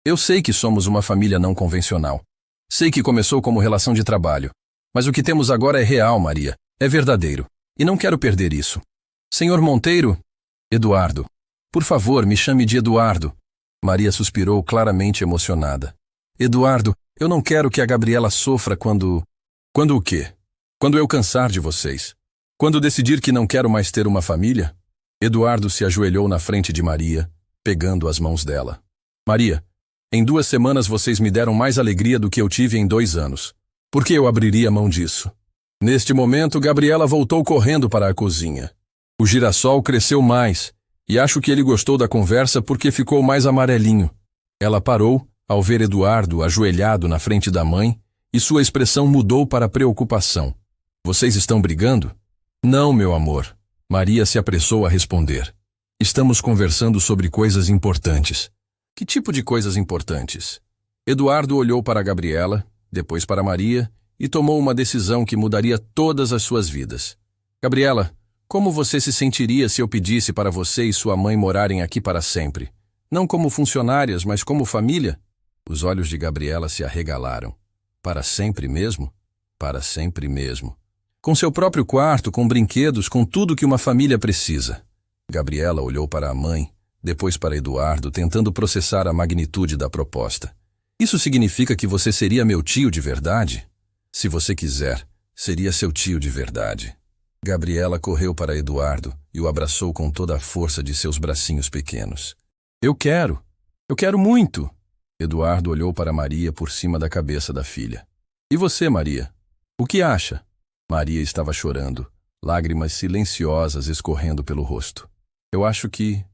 Eu sei que somos uma família não convencional. Sei que começou como relação de trabalho. Mas o que temos agora é real, Maria. É verdadeiro. E não quero perder isso. Senhor Monteiro? Eduardo. Por favor, me chame de Eduardo. Maria suspirou claramente emocionada. Eduardo, eu não quero que a Gabriela sofra quando... Quando o quê? Quando eu cansar de vocês. Quando decidir que não quero mais ter uma família? Eduardo se ajoelhou na frente de Maria, pegando as mãos dela. Maria, em 2 semanas vocês me deram mais alegria do que eu tive em 2 anos. Por que eu abriria mão disso? Neste momento, Gabriela voltou correndo para a cozinha. O girassol cresceu mais, e acho que ele gostou da conversa porque ficou mais amarelinho. Ela parou ao ver Eduardo ajoelhado na frente da mãe, e sua expressão mudou para preocupação. Vocês estão brigando? Não, meu amor. Maria se apressou a responder. Estamos conversando sobre coisas importantes. Que tipo de coisas importantes? Eduardo olhou para Gabriela, depois para Maria, e tomou uma decisão que mudaria todas as suas vidas. Gabriela, como você se sentiria se eu pedisse para você e sua mãe morarem aqui para sempre? Não como funcionárias, mas como família? Os olhos de Gabriela se arregalaram. Para sempre mesmo? Para sempre mesmo. Com seu próprio quarto, com brinquedos, com tudo que uma família precisa. Gabriela olhou para a mãe, depois para Eduardo, tentando processar a magnitude da proposta. Isso significa que você seria meu tio de verdade? Se você quiser, seria seu tio de verdade. Gabriela correu para Eduardo e o abraçou com toda a força de seus bracinhos pequenos. Eu quero muito! Eduardo olhou para Maria por cima da cabeça da filha. E você, Maria? O que acha? Maria estava chorando, lágrimas silenciosas escorrendo pelo rosto. Eu acho que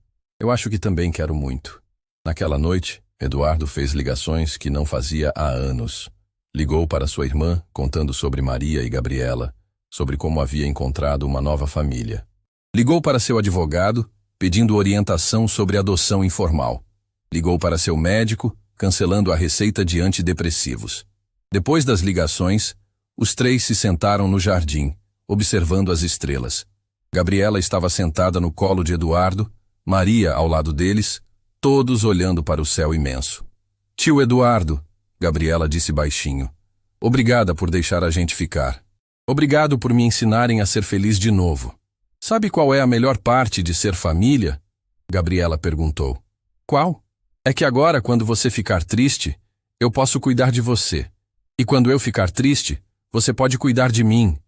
também quero muito. Naquela noite, Eduardo fez ligações que não fazia há anos. Ligou para sua irmã, contando sobre Maria e Gabriela, sobre como havia encontrado uma nova família. Ligou para seu advogado, pedindo orientação sobre adoção informal. Ligou para seu médico, cancelando a receita de antidepressivos. Depois das ligações, os três se sentaram no jardim, observando as estrelas. Gabriela estava sentada no colo de Eduardo, Maria ao lado deles, todos olhando para o céu imenso. Tio Eduardo, Gabriela disse baixinho, obrigada por deixar a gente ficar. Obrigado por me ensinarem a ser feliz de novo. Sabe qual é a melhor parte de ser família? Gabriela perguntou. Qual? É que agora, quando você ficar triste, eu posso cuidar de você. E quando eu ficar triste, você pode cuidar de mim.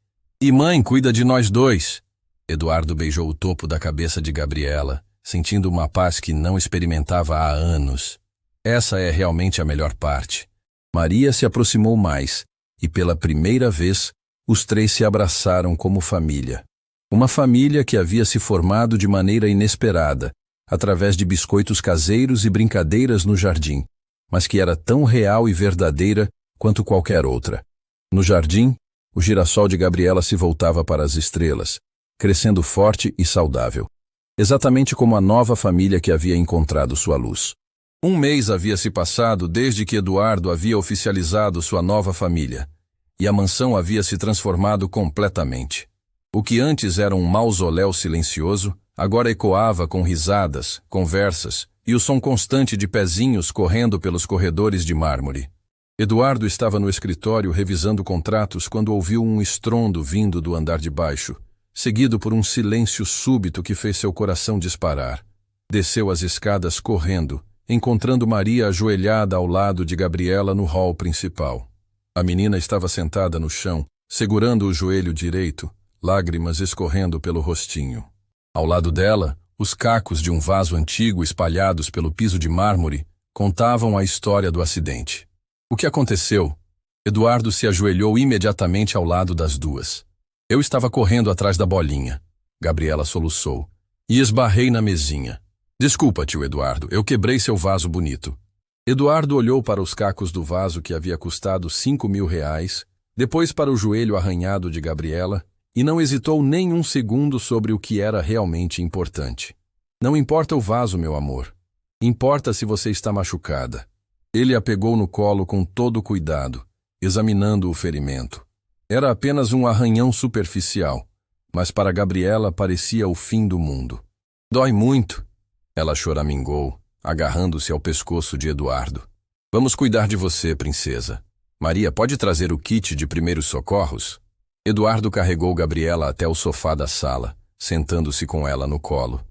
E mãe cuida de nós dois. Eduardo beijou o topo da cabeça de Gabriela, sentindo uma paz que não experimentava há anos. Essa é realmente a melhor parte. Maria se aproximou mais, e pela primeira vez, os três se abraçaram como família. Uma família que havia se formado de maneira inesperada, através de biscoitos caseiros e brincadeiras no jardim, mas que era tão real e verdadeira quanto qualquer outra. No jardim, o girassol de Gabriela se voltava para as estrelas, crescendo forte e saudável, exatamente como a nova família que havia encontrado sua luz. Um mês havia se passado desde que Eduardo havia oficializado sua nova família, e a mansão havia se transformado completamente. O que antes era um mausoléu silencioso, agora ecoava com risadas, conversas e o som constante de pezinhos correndo pelos corredores de mármore. Eduardo estava no escritório revisando contratos quando ouviu um estrondo vindo do andar de baixo, seguido por um silêncio súbito que fez seu coração disparar. Desceu as escadas correndo, encontrando Maria ajoelhada ao lado de Gabriela no hall principal. A menina estava sentada no chão, segurando o joelho direito, lágrimas escorrendo pelo rostinho. Ao lado dela, os cacos de um vaso antigo espalhados pelo piso de mármore contavam a história do acidente. O que aconteceu? Eduardo se ajoelhou imediatamente ao lado das duas. Eu estava correndo atrás da bolinha. Gabriela soluçou. E esbarrei na mesinha. Desculpa, tio Eduardo, eu quebrei seu vaso bonito. Eduardo olhou para os cacos do vaso que havia custado R$ 5.000, depois para o joelho arranhado de Gabriela, e não hesitou nem um segundo sobre o que era realmente importante. Não importa o vaso, meu amor. Importa se você está machucada. Ele a pegou no colo com todo cuidado, examinando o ferimento. Era apenas um arranhão superficial, mas para Gabriela parecia o fim do mundo. Dói muito, ela choramingou, agarrando-se ao pescoço de Eduardo. Vamos cuidar de você, princesa. Maria, pode trazer o kit de primeiros socorros? Eduardo carregou Gabriela até o sofá da sala, sentando-se com ela no colo.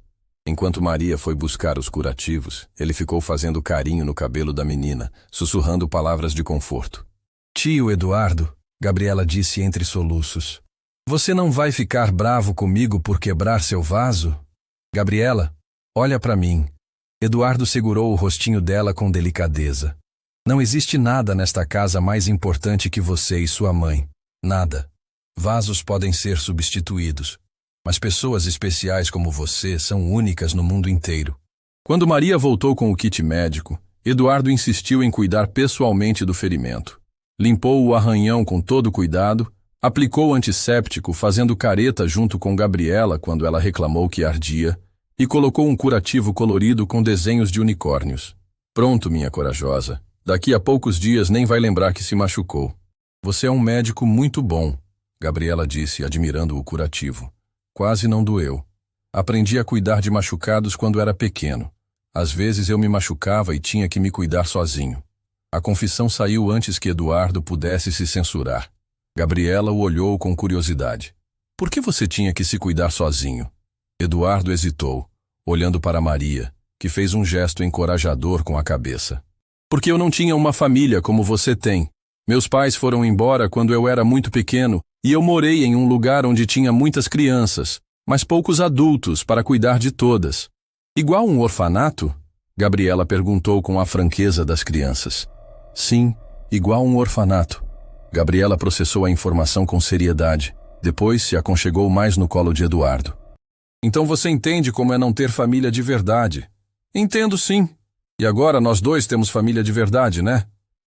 Enquanto Maria foi buscar os curativos, ele ficou fazendo carinho no cabelo da menina, sussurrando palavras de conforto. Tio Eduardo, Gabriela disse entre soluços. Você não vai ficar bravo comigo por quebrar seu vaso? Gabriela, olha para mim. Eduardo segurou o rostinho dela com delicadeza. Não existe nada nesta casa mais importante que você e sua mãe. Nada. Vasos podem ser substituídos, mas pessoas especiais como você são únicas no mundo inteiro. Quando Maria voltou com o kit médico, Eduardo insistiu em cuidar pessoalmente do ferimento. Limpou o arranhão com todo cuidado, aplicou antisséptico fazendo careta junto com Gabriela quando ela reclamou que ardia, e colocou um curativo colorido com desenhos de unicórnios. Pronto, minha corajosa. Daqui a poucos dias nem vai lembrar que se machucou. Você é um médico muito bom, Gabriela disse, admirando o curativo. Quase não doeu. Aprendi a cuidar de machucados quando era pequeno. Às vezes eu me machucava e tinha que me cuidar sozinho. A confissão saiu antes que Eduardo pudesse se censurar. Gabriela o olhou com curiosidade. Por que você tinha que se cuidar sozinho? Eduardo hesitou, olhando para Maria, que fez um gesto encorajador com a cabeça. Porque eu não tinha uma família como você tem. Meus pais foram embora quando eu era muito pequeno E eu morei em um lugar onde tinha muitas crianças, mas poucos adultos para cuidar de todas. Igual um orfanato? Gabriela perguntou com a franqueza das crianças. Sim, igual um orfanato. Gabriela processou a informação com seriedade. Depois se aconchegou mais no colo de Eduardo. Então você entende como é não ter família de verdade? Entendo sim. E agora nós dois temos família de verdade, né?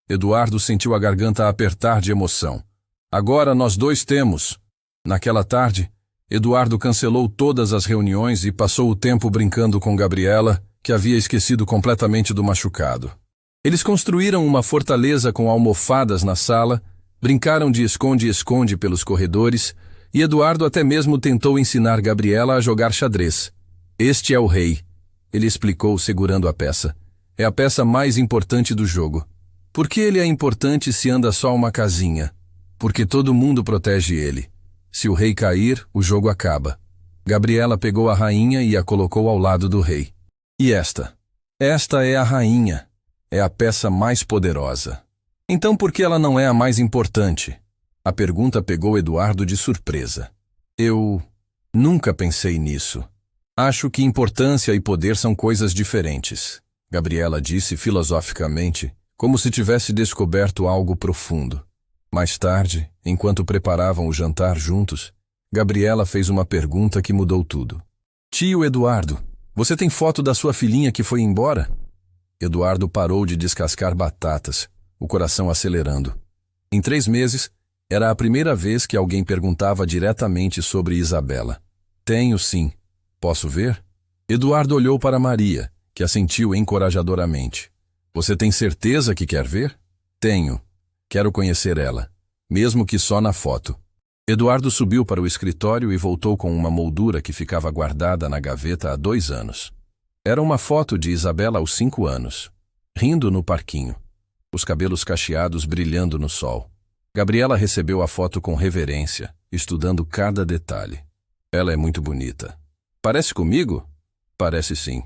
Eduardo sentiu a garganta apertar de emoção. Agora nós dois temos. Naquela tarde, Eduardo cancelou todas as reuniões e passou o tempo brincando com Gabriela, que havia esquecido completamente do machucado. Eles construíram uma fortaleza com almofadas na sala, brincaram de esconde-esconde pelos corredores, e Eduardo até mesmo tentou ensinar Gabriela a jogar xadrez. Este é o rei, ele explicou segurando a peça. É a peça mais importante do jogo. Por que ele é importante se anda só uma casinha? Porque todo mundo protege ele. Se o rei cair, o jogo acaba. Gabriela pegou a rainha e a colocou ao lado do rei. E esta? Esta é a rainha. É a peça mais poderosa. Então por que ela não é a mais importante? A pergunta pegou Eduardo de surpresa. Eu nunca pensei nisso. Acho que importância e poder são coisas diferentes. Gabriela disse filosoficamente, como se tivesse descoberto algo profundo. Mais tarde, enquanto preparavam o jantar juntos, Gabriela fez uma pergunta que mudou tudo. Tio Eduardo, você tem foto da sua filhinha que foi embora? Eduardo parou de descascar batatas, o coração acelerando. Em 3 meses, era a primeira vez que alguém perguntava diretamente sobre Isabela. Tenho sim. Posso ver? Eduardo olhou para Maria, que assentiu encorajadoramente. Você tem certeza que quer ver? Tenho. Quero conhecer ela, mesmo que só na foto. Eduardo subiu para o escritório e voltou com uma moldura que ficava guardada na gaveta há 2 anos. Era uma foto de Isabela aos 5 anos, rindo no parquinho, os cabelos cacheados brilhando no sol. Gabriela recebeu a foto com reverência, estudando cada detalhe. Ela é muito bonita. Parece comigo? Parece sim.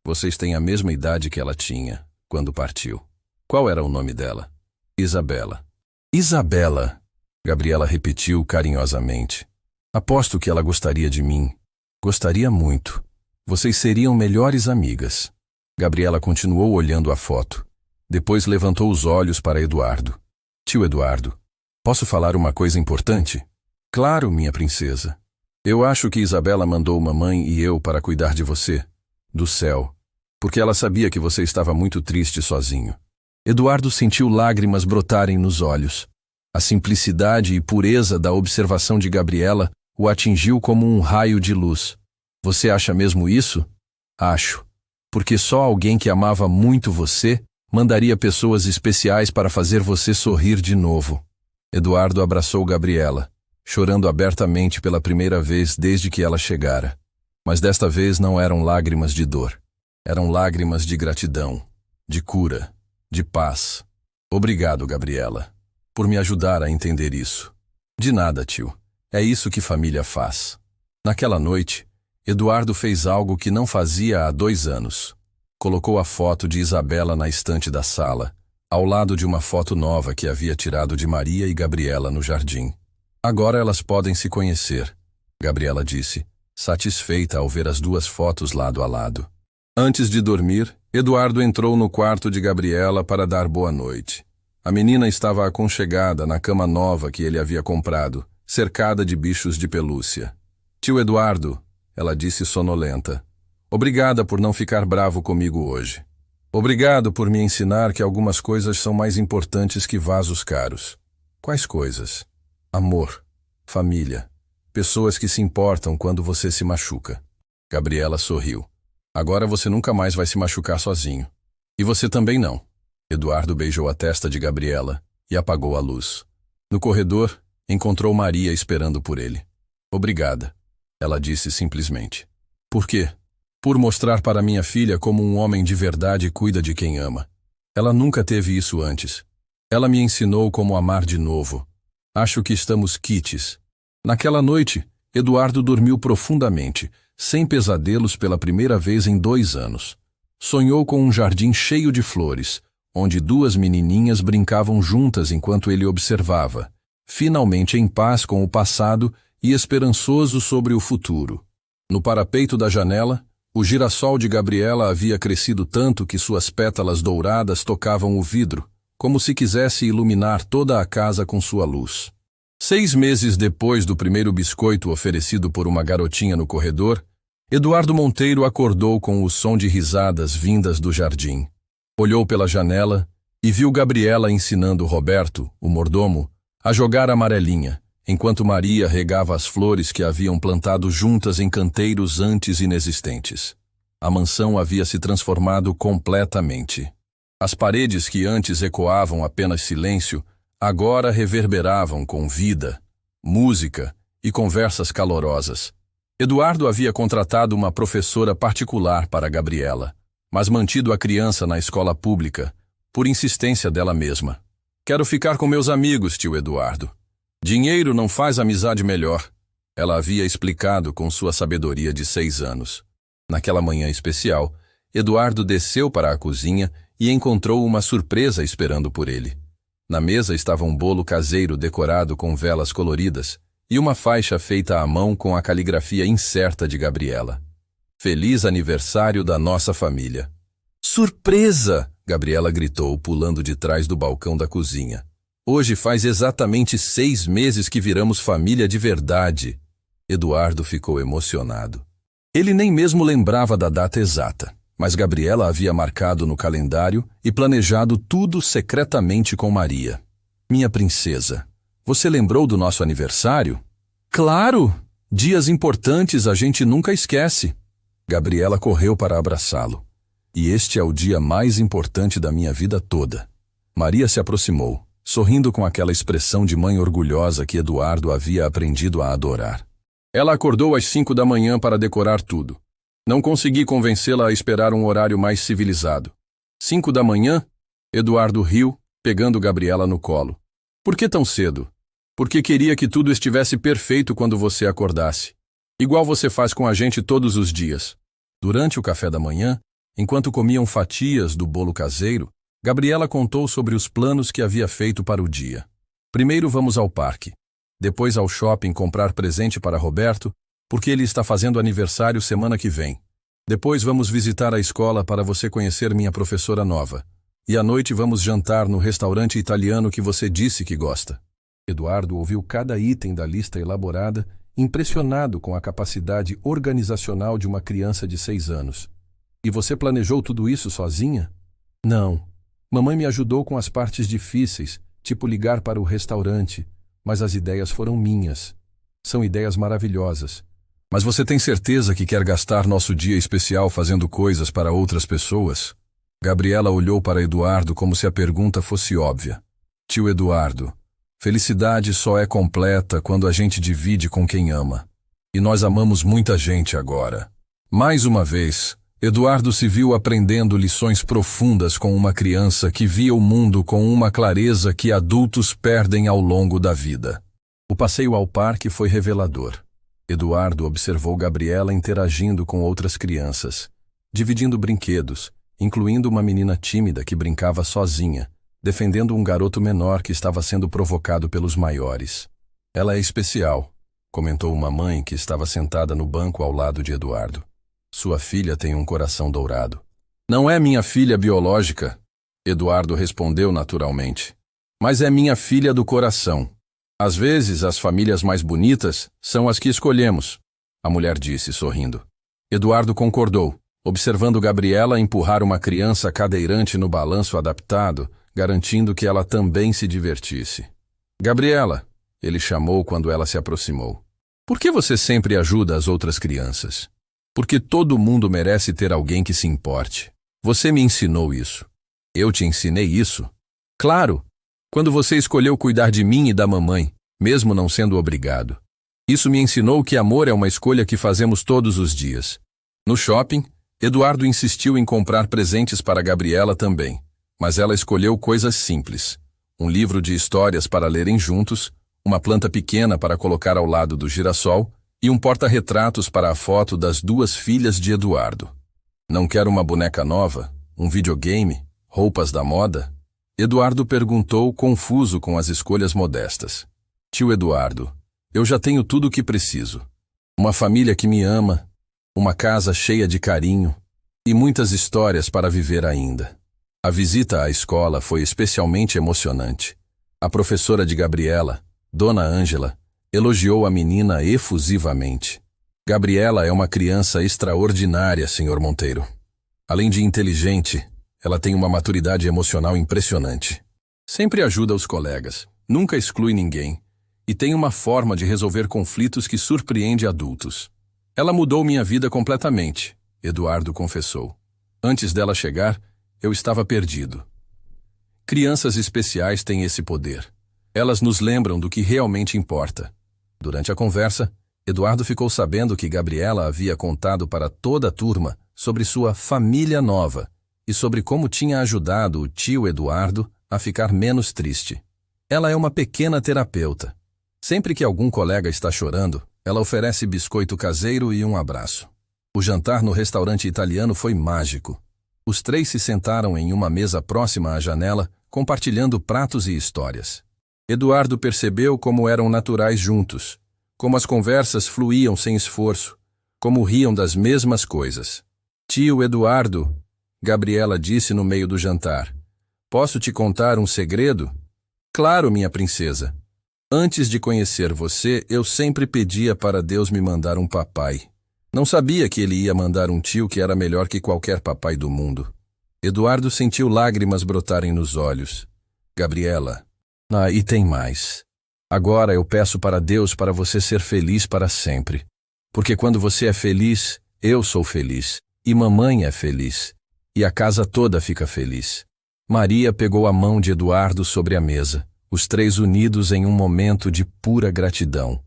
Vocês têm a mesma idade que ela tinha, quando partiu. Qual era o nome dela? Isabela. Isabela, Gabriela repetiu carinhosamente. Aposto que ela gostaria de mim. Gostaria muito. Vocês seriam melhores amigas. Gabriela continuou olhando a foto. Depois levantou os olhos para Eduardo. Tio Eduardo, posso falar uma coisa importante? Claro, minha princesa. Eu acho que Isabela mandou mamãe e eu para cuidar de você, do céu, porque ela sabia que você estava muito triste sozinho. Eduardo sentiu lágrimas brotarem nos olhos. A simplicidade e pureza da observação de Gabriela o atingiu como um raio de luz. Você acha mesmo isso? Acho. Porque só alguém que amava muito você mandaria pessoas especiais para fazer você sorrir de novo. Eduardo abraçou Gabriela, chorando abertamente pela primeira vez desde que ela chegara. Mas desta vez não eram lágrimas de dor. Eram lágrimas de gratidão, de cura, de paz. Obrigado, Gabriela, por me ajudar a entender isso. De nada, tio. É isso que família faz. Naquela noite, Eduardo fez algo que não fazia há 2 anos. Colocou a foto de Isabela na estante da sala, ao lado de uma foto nova que havia tirado de Maria e Gabriela no jardim. Agora elas podem se conhecer, Gabriela disse, satisfeita ao ver as 2 fotos lado a lado. Antes de dormir, Eduardo entrou no quarto de Gabriela para dar boa noite. A menina estava aconchegada na cama nova que ele havia comprado, cercada de bichos de pelúcia. Tio Eduardo, ela disse sonolenta, obrigada por não ficar bravo comigo hoje. Obrigado por me ensinar que algumas coisas são mais importantes que vasos caros. Quais coisas? Amor, família, pessoas que se importam quando você se machuca. Gabriela sorriu. Agora você nunca mais vai se machucar sozinho. E você também não. Eduardo beijou a testa de Gabriela e apagou a luz. No corredor, encontrou Maria esperando por ele. Obrigada, ela disse simplesmente. Por quê? Por mostrar para minha filha como um homem de verdade cuida de quem ama. Ela nunca teve isso antes. Ela me ensinou como amar de novo. Acho que estamos quites. Naquela noite, Eduardo dormiu profundamente, sem pesadelos pela primeira vez em 2 anos. Sonhou com um jardim cheio de flores, onde 2 menininhas brincavam juntas enquanto ele observava, finalmente em paz com o passado e esperançoso sobre o futuro. No parapeito da janela, o girassol de Gabriela havia crescido tanto que suas pétalas douradas tocavam o vidro, como se quisesse iluminar toda a casa com sua luz. 6 meses depois do primeiro biscoito oferecido por uma garotinha no corredor, Eduardo Monteiro acordou com o som de risadas vindas do jardim. Olhou pela janela e viu Gabriela ensinando Roberto, o mordomo, a jogar amarelinha, enquanto Maria regava as flores que haviam plantado juntas em canteiros antes inexistentes. A mansão havia se transformado completamente. As paredes que antes ecoavam apenas silêncio, agora reverberavam com vida, música e conversas calorosas. Eduardo havia contratado uma professora particular para Gabriela, mas mantido a criança na escola pública, por insistência dela mesma. Quero ficar com meus amigos, tio Eduardo. Dinheiro não faz amizade melhor, ela havia explicado com sua sabedoria de 6 anos. Naquela manhã especial, Eduardo desceu para a cozinha e encontrou uma surpresa esperando por ele. Na mesa estava um bolo caseiro decorado com velas coloridas e uma faixa feita à mão com a caligrafia incerta de Gabriela. Feliz aniversário da nossa família. Surpresa! Gabriela gritou, pulando de trás do balcão da cozinha. Hoje faz exatamente 6 meses que viramos família de verdade. Eduardo ficou emocionado. Ele nem mesmo lembrava da data exata, mas Gabriela havia marcado no calendário e planejado tudo secretamente com Maria. Minha princesa, você lembrou do nosso aniversário? Claro! Dias importantes a gente nunca esquece. Gabriela correu para abraçá-lo. E este é o dia mais importante da minha vida toda. Maria se aproximou, sorrindo com aquela expressão de mãe orgulhosa que Eduardo havia aprendido a adorar. Ela acordou às 5 da manhã para decorar tudo. Não consegui convencê-la a esperar um horário mais civilizado. 5 da manhã? Eduardo riu, pegando Gabriela no colo. Por que tão cedo? Porque queria que tudo estivesse perfeito quando você acordasse. Igual você faz com a gente todos os dias. Durante o café da manhã, enquanto comiam fatias do bolo caseiro, Gabriela contou sobre os planos que havia feito para o dia. Primeiro vamos ao parque. Depois ao shopping comprar presente para Roberto, porque ele está fazendo aniversário semana que vem. Depois vamos visitar a escola para você conhecer minha professora nova. E à noite vamos jantar no restaurante italiano que você disse que gosta. Eduardo ouviu cada item da lista elaborada, impressionado com a capacidade organizacional de uma criança de 6 anos. E você planejou tudo isso sozinha? Não. Mamãe me ajudou com as partes difíceis, tipo ligar para o restaurante, mas as ideias foram minhas. São ideias maravilhosas. Mas você tem certeza que quer gastar nosso dia especial fazendo coisas para outras pessoas? Gabriela olhou para Eduardo como se a pergunta fosse óbvia. Tio Eduardo, felicidade só é completa quando a gente divide com quem ama. E nós amamos muita gente agora. Mais uma vez, Eduardo se viu aprendendo lições profundas com uma criança que via o mundo com uma clareza que adultos perdem ao longo da vida. O passeio ao parque foi revelador. Eduardo observou Gabriela interagindo com outras crianças, dividindo brinquedos, incluindo uma menina tímida que brincava sozinha, defendendo um garoto menor que estava sendo provocado pelos maiores. Ela é especial, comentou uma mãe que estava sentada no banco ao lado de Eduardo. Sua filha tem um coração dourado. Não é minha filha biológica, Eduardo respondeu naturalmente. Mas é minha filha do coração. Às vezes, as famílias mais bonitas são as que escolhemos, a mulher disse, sorrindo. Eduardo concordou, observando Gabriela empurrar uma criança cadeirante no balanço adaptado, garantindo que ela também se divertisse. Gabriela, ele chamou quando ela se aproximou. Por que você sempre ajuda as outras crianças? Porque todo mundo merece ter alguém que se importe. Você me ensinou isso. Eu te ensinei isso? Claro, quando você escolheu cuidar de mim e da mamãe, mesmo não sendo obrigado. Isso me ensinou que amor é uma escolha que fazemos todos os dias. No shopping, Eduardo insistiu em comprar presentes para Gabriela também, mas ela escolheu coisas simples. Um livro de histórias para lerem juntos, uma planta pequena para colocar ao lado do girassol e um porta-retratos para a foto das 2 filhas de Eduardo. Não quer uma boneca nova? Um videogame? Roupas da moda? Eduardo perguntou, confuso com as escolhas modestas. Tio Eduardo, eu já tenho tudo o que preciso. Uma família que me ama, uma casa cheia de carinho e muitas histórias para viver ainda. A visita à escola foi especialmente emocionante. A professora de Gabriela, Dona Ângela, elogiou a menina efusivamente. Gabriela é uma criança extraordinária, Sr. Monteiro. Além de inteligente, ela tem uma maturidade emocional impressionante. Sempre ajuda os colegas, nunca exclui ninguém, e tem uma forma de resolver conflitos que surpreende adultos. Ela mudou minha vida completamente, Eduardo confessou. Antes dela chegar, eu estava perdido. Crianças especiais têm esse poder. Elas nos lembram do que realmente importa. Durante a conversa, Eduardo ficou sabendo que Gabriela havia contado para toda a turma sobre sua família nova e sobre como tinha ajudado o tio Eduardo a ficar menos triste. Ela é uma pequena terapeuta. Sempre que algum colega está chorando, ela oferece biscoito caseiro e um abraço. O jantar no restaurante italiano foi mágico. Os três se sentaram em uma mesa próxima à janela, compartilhando pratos e histórias. Eduardo percebeu como eram naturais juntos, como as conversas fluíam sem esforço, como riam das mesmas coisas. Tio Eduardo, Gabriela disse no meio do jantar, posso te contar um segredo? Claro, minha princesa. Antes de conhecer você, eu sempre pedia para Deus me mandar um papai. Não sabia que ele ia mandar um tio que era melhor que qualquer papai do mundo. Eduardo sentiu lágrimas brotarem nos olhos. Gabriela, e tem mais. Agora eu peço para Deus para você ser feliz para sempre. Porque quando você é feliz, eu sou feliz. E mamãe é feliz. E a casa toda fica feliz. Maria pegou a mão de Eduardo sobre a mesa, os três unidos em um momento de pura gratidão.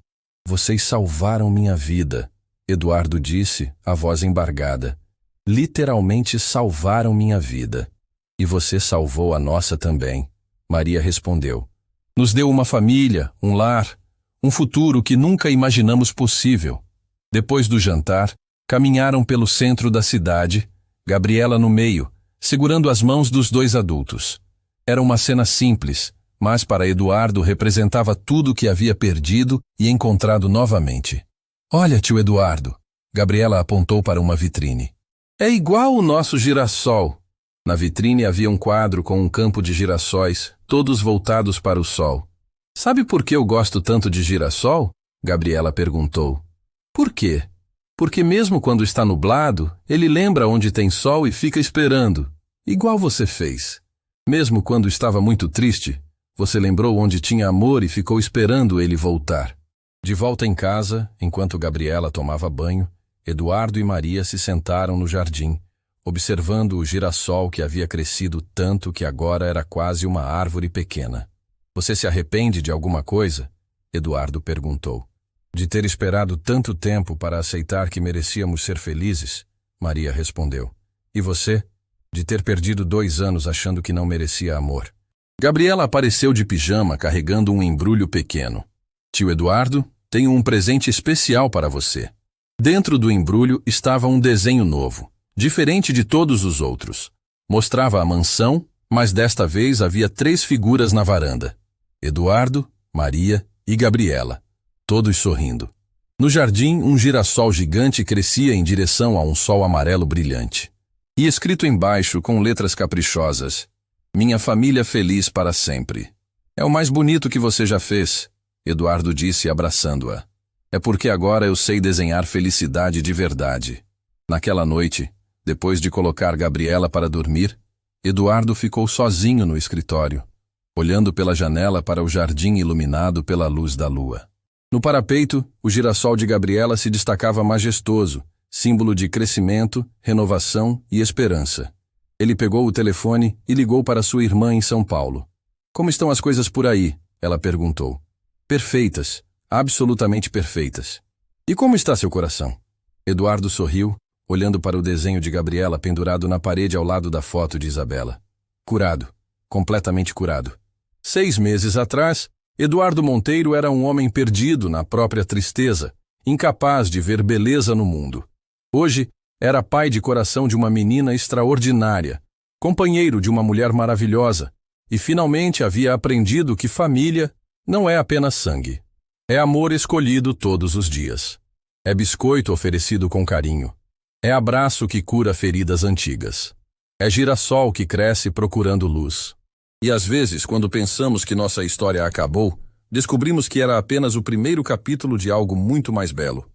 Vocês salvaram minha vida, Eduardo disse, a voz embargada. Literalmente salvaram minha vida. E você salvou a nossa também, Maria respondeu. Nos deu uma família, um lar, um futuro que nunca imaginamos possível. Depois do jantar, caminharam pelo centro da cidade, Gabriela no meio, segurando as mãos dos dois adultos. Era uma cena simples, mas para Eduardo representava tudo o que havia perdido e encontrado novamente. Olha, tio Eduardo, Gabriela apontou para uma vitrine. É igual o nosso girassol. Na vitrine havia um quadro com um campo de girassóis, todos voltados para o sol. Sabe por que eu gosto tanto de girassol? Gabriela perguntou. Por quê? Porque mesmo quando está nublado, ele lembra onde tem sol e fica esperando, igual você fez. Mesmo quando estava muito triste, você lembrou onde tinha amor e ficou esperando ele voltar. De volta em casa, enquanto Gabriela tomava banho, Eduardo e Maria se sentaram no jardim, observando o girassol que havia crescido tanto que agora era quase uma árvore pequena. Você se arrepende de alguma coisa? Eduardo perguntou. De ter esperado tanto tempo para aceitar que merecíamos ser felizes? Maria respondeu. E você? De ter perdido 2 anos achando que não merecia amor. Gabriela apareceu de pijama carregando um embrulho pequeno. Tio Eduardo, tenho um presente especial para você. Dentro do embrulho estava um desenho novo, diferente de todos os outros. Mostrava a mansão, mas desta vez havia 3 figuras na varanda. Eduardo, Maria e Gabriela, todos sorrindo. No jardim, um girassol gigante crescia em direção a um sol amarelo brilhante. E escrito embaixo com letras caprichosas, Minha família feliz para sempre. É o mais bonito que você já fez, Eduardo disse abraçando-a. É porque agora eu sei desenhar felicidade de verdade. Naquela noite, depois de colocar Gabriela para dormir, Eduardo ficou sozinho no escritório, olhando pela janela para o jardim iluminado pela luz da lua. No parapeito, o girassol de Gabriela se destacava majestoso, símbolo de crescimento, renovação e esperança. Ele pegou o telefone e ligou para sua irmã em São Paulo. Como estão as coisas por aí? Ela perguntou. Perfeitas, absolutamente perfeitas. E como está seu coração? Eduardo sorriu, olhando para o desenho de Gabriela pendurado na parede ao lado da foto de Isabela. Curado, completamente curado. 6 meses atrás, Eduardo Monteiro era um homem perdido na própria tristeza, incapaz de ver beleza no mundo. Hoje, era pai de coração de uma menina extraordinária, companheiro de uma mulher maravilhosa, e finalmente havia aprendido que família Não é apenas sangue. É amor escolhido todos os dias. É biscoito oferecido com carinho. É abraço que cura feridas antigas. É girassol que cresce procurando luz. E às vezes, quando pensamos que nossa história acabou, descobrimos que era apenas o primeiro capítulo de algo muito mais belo.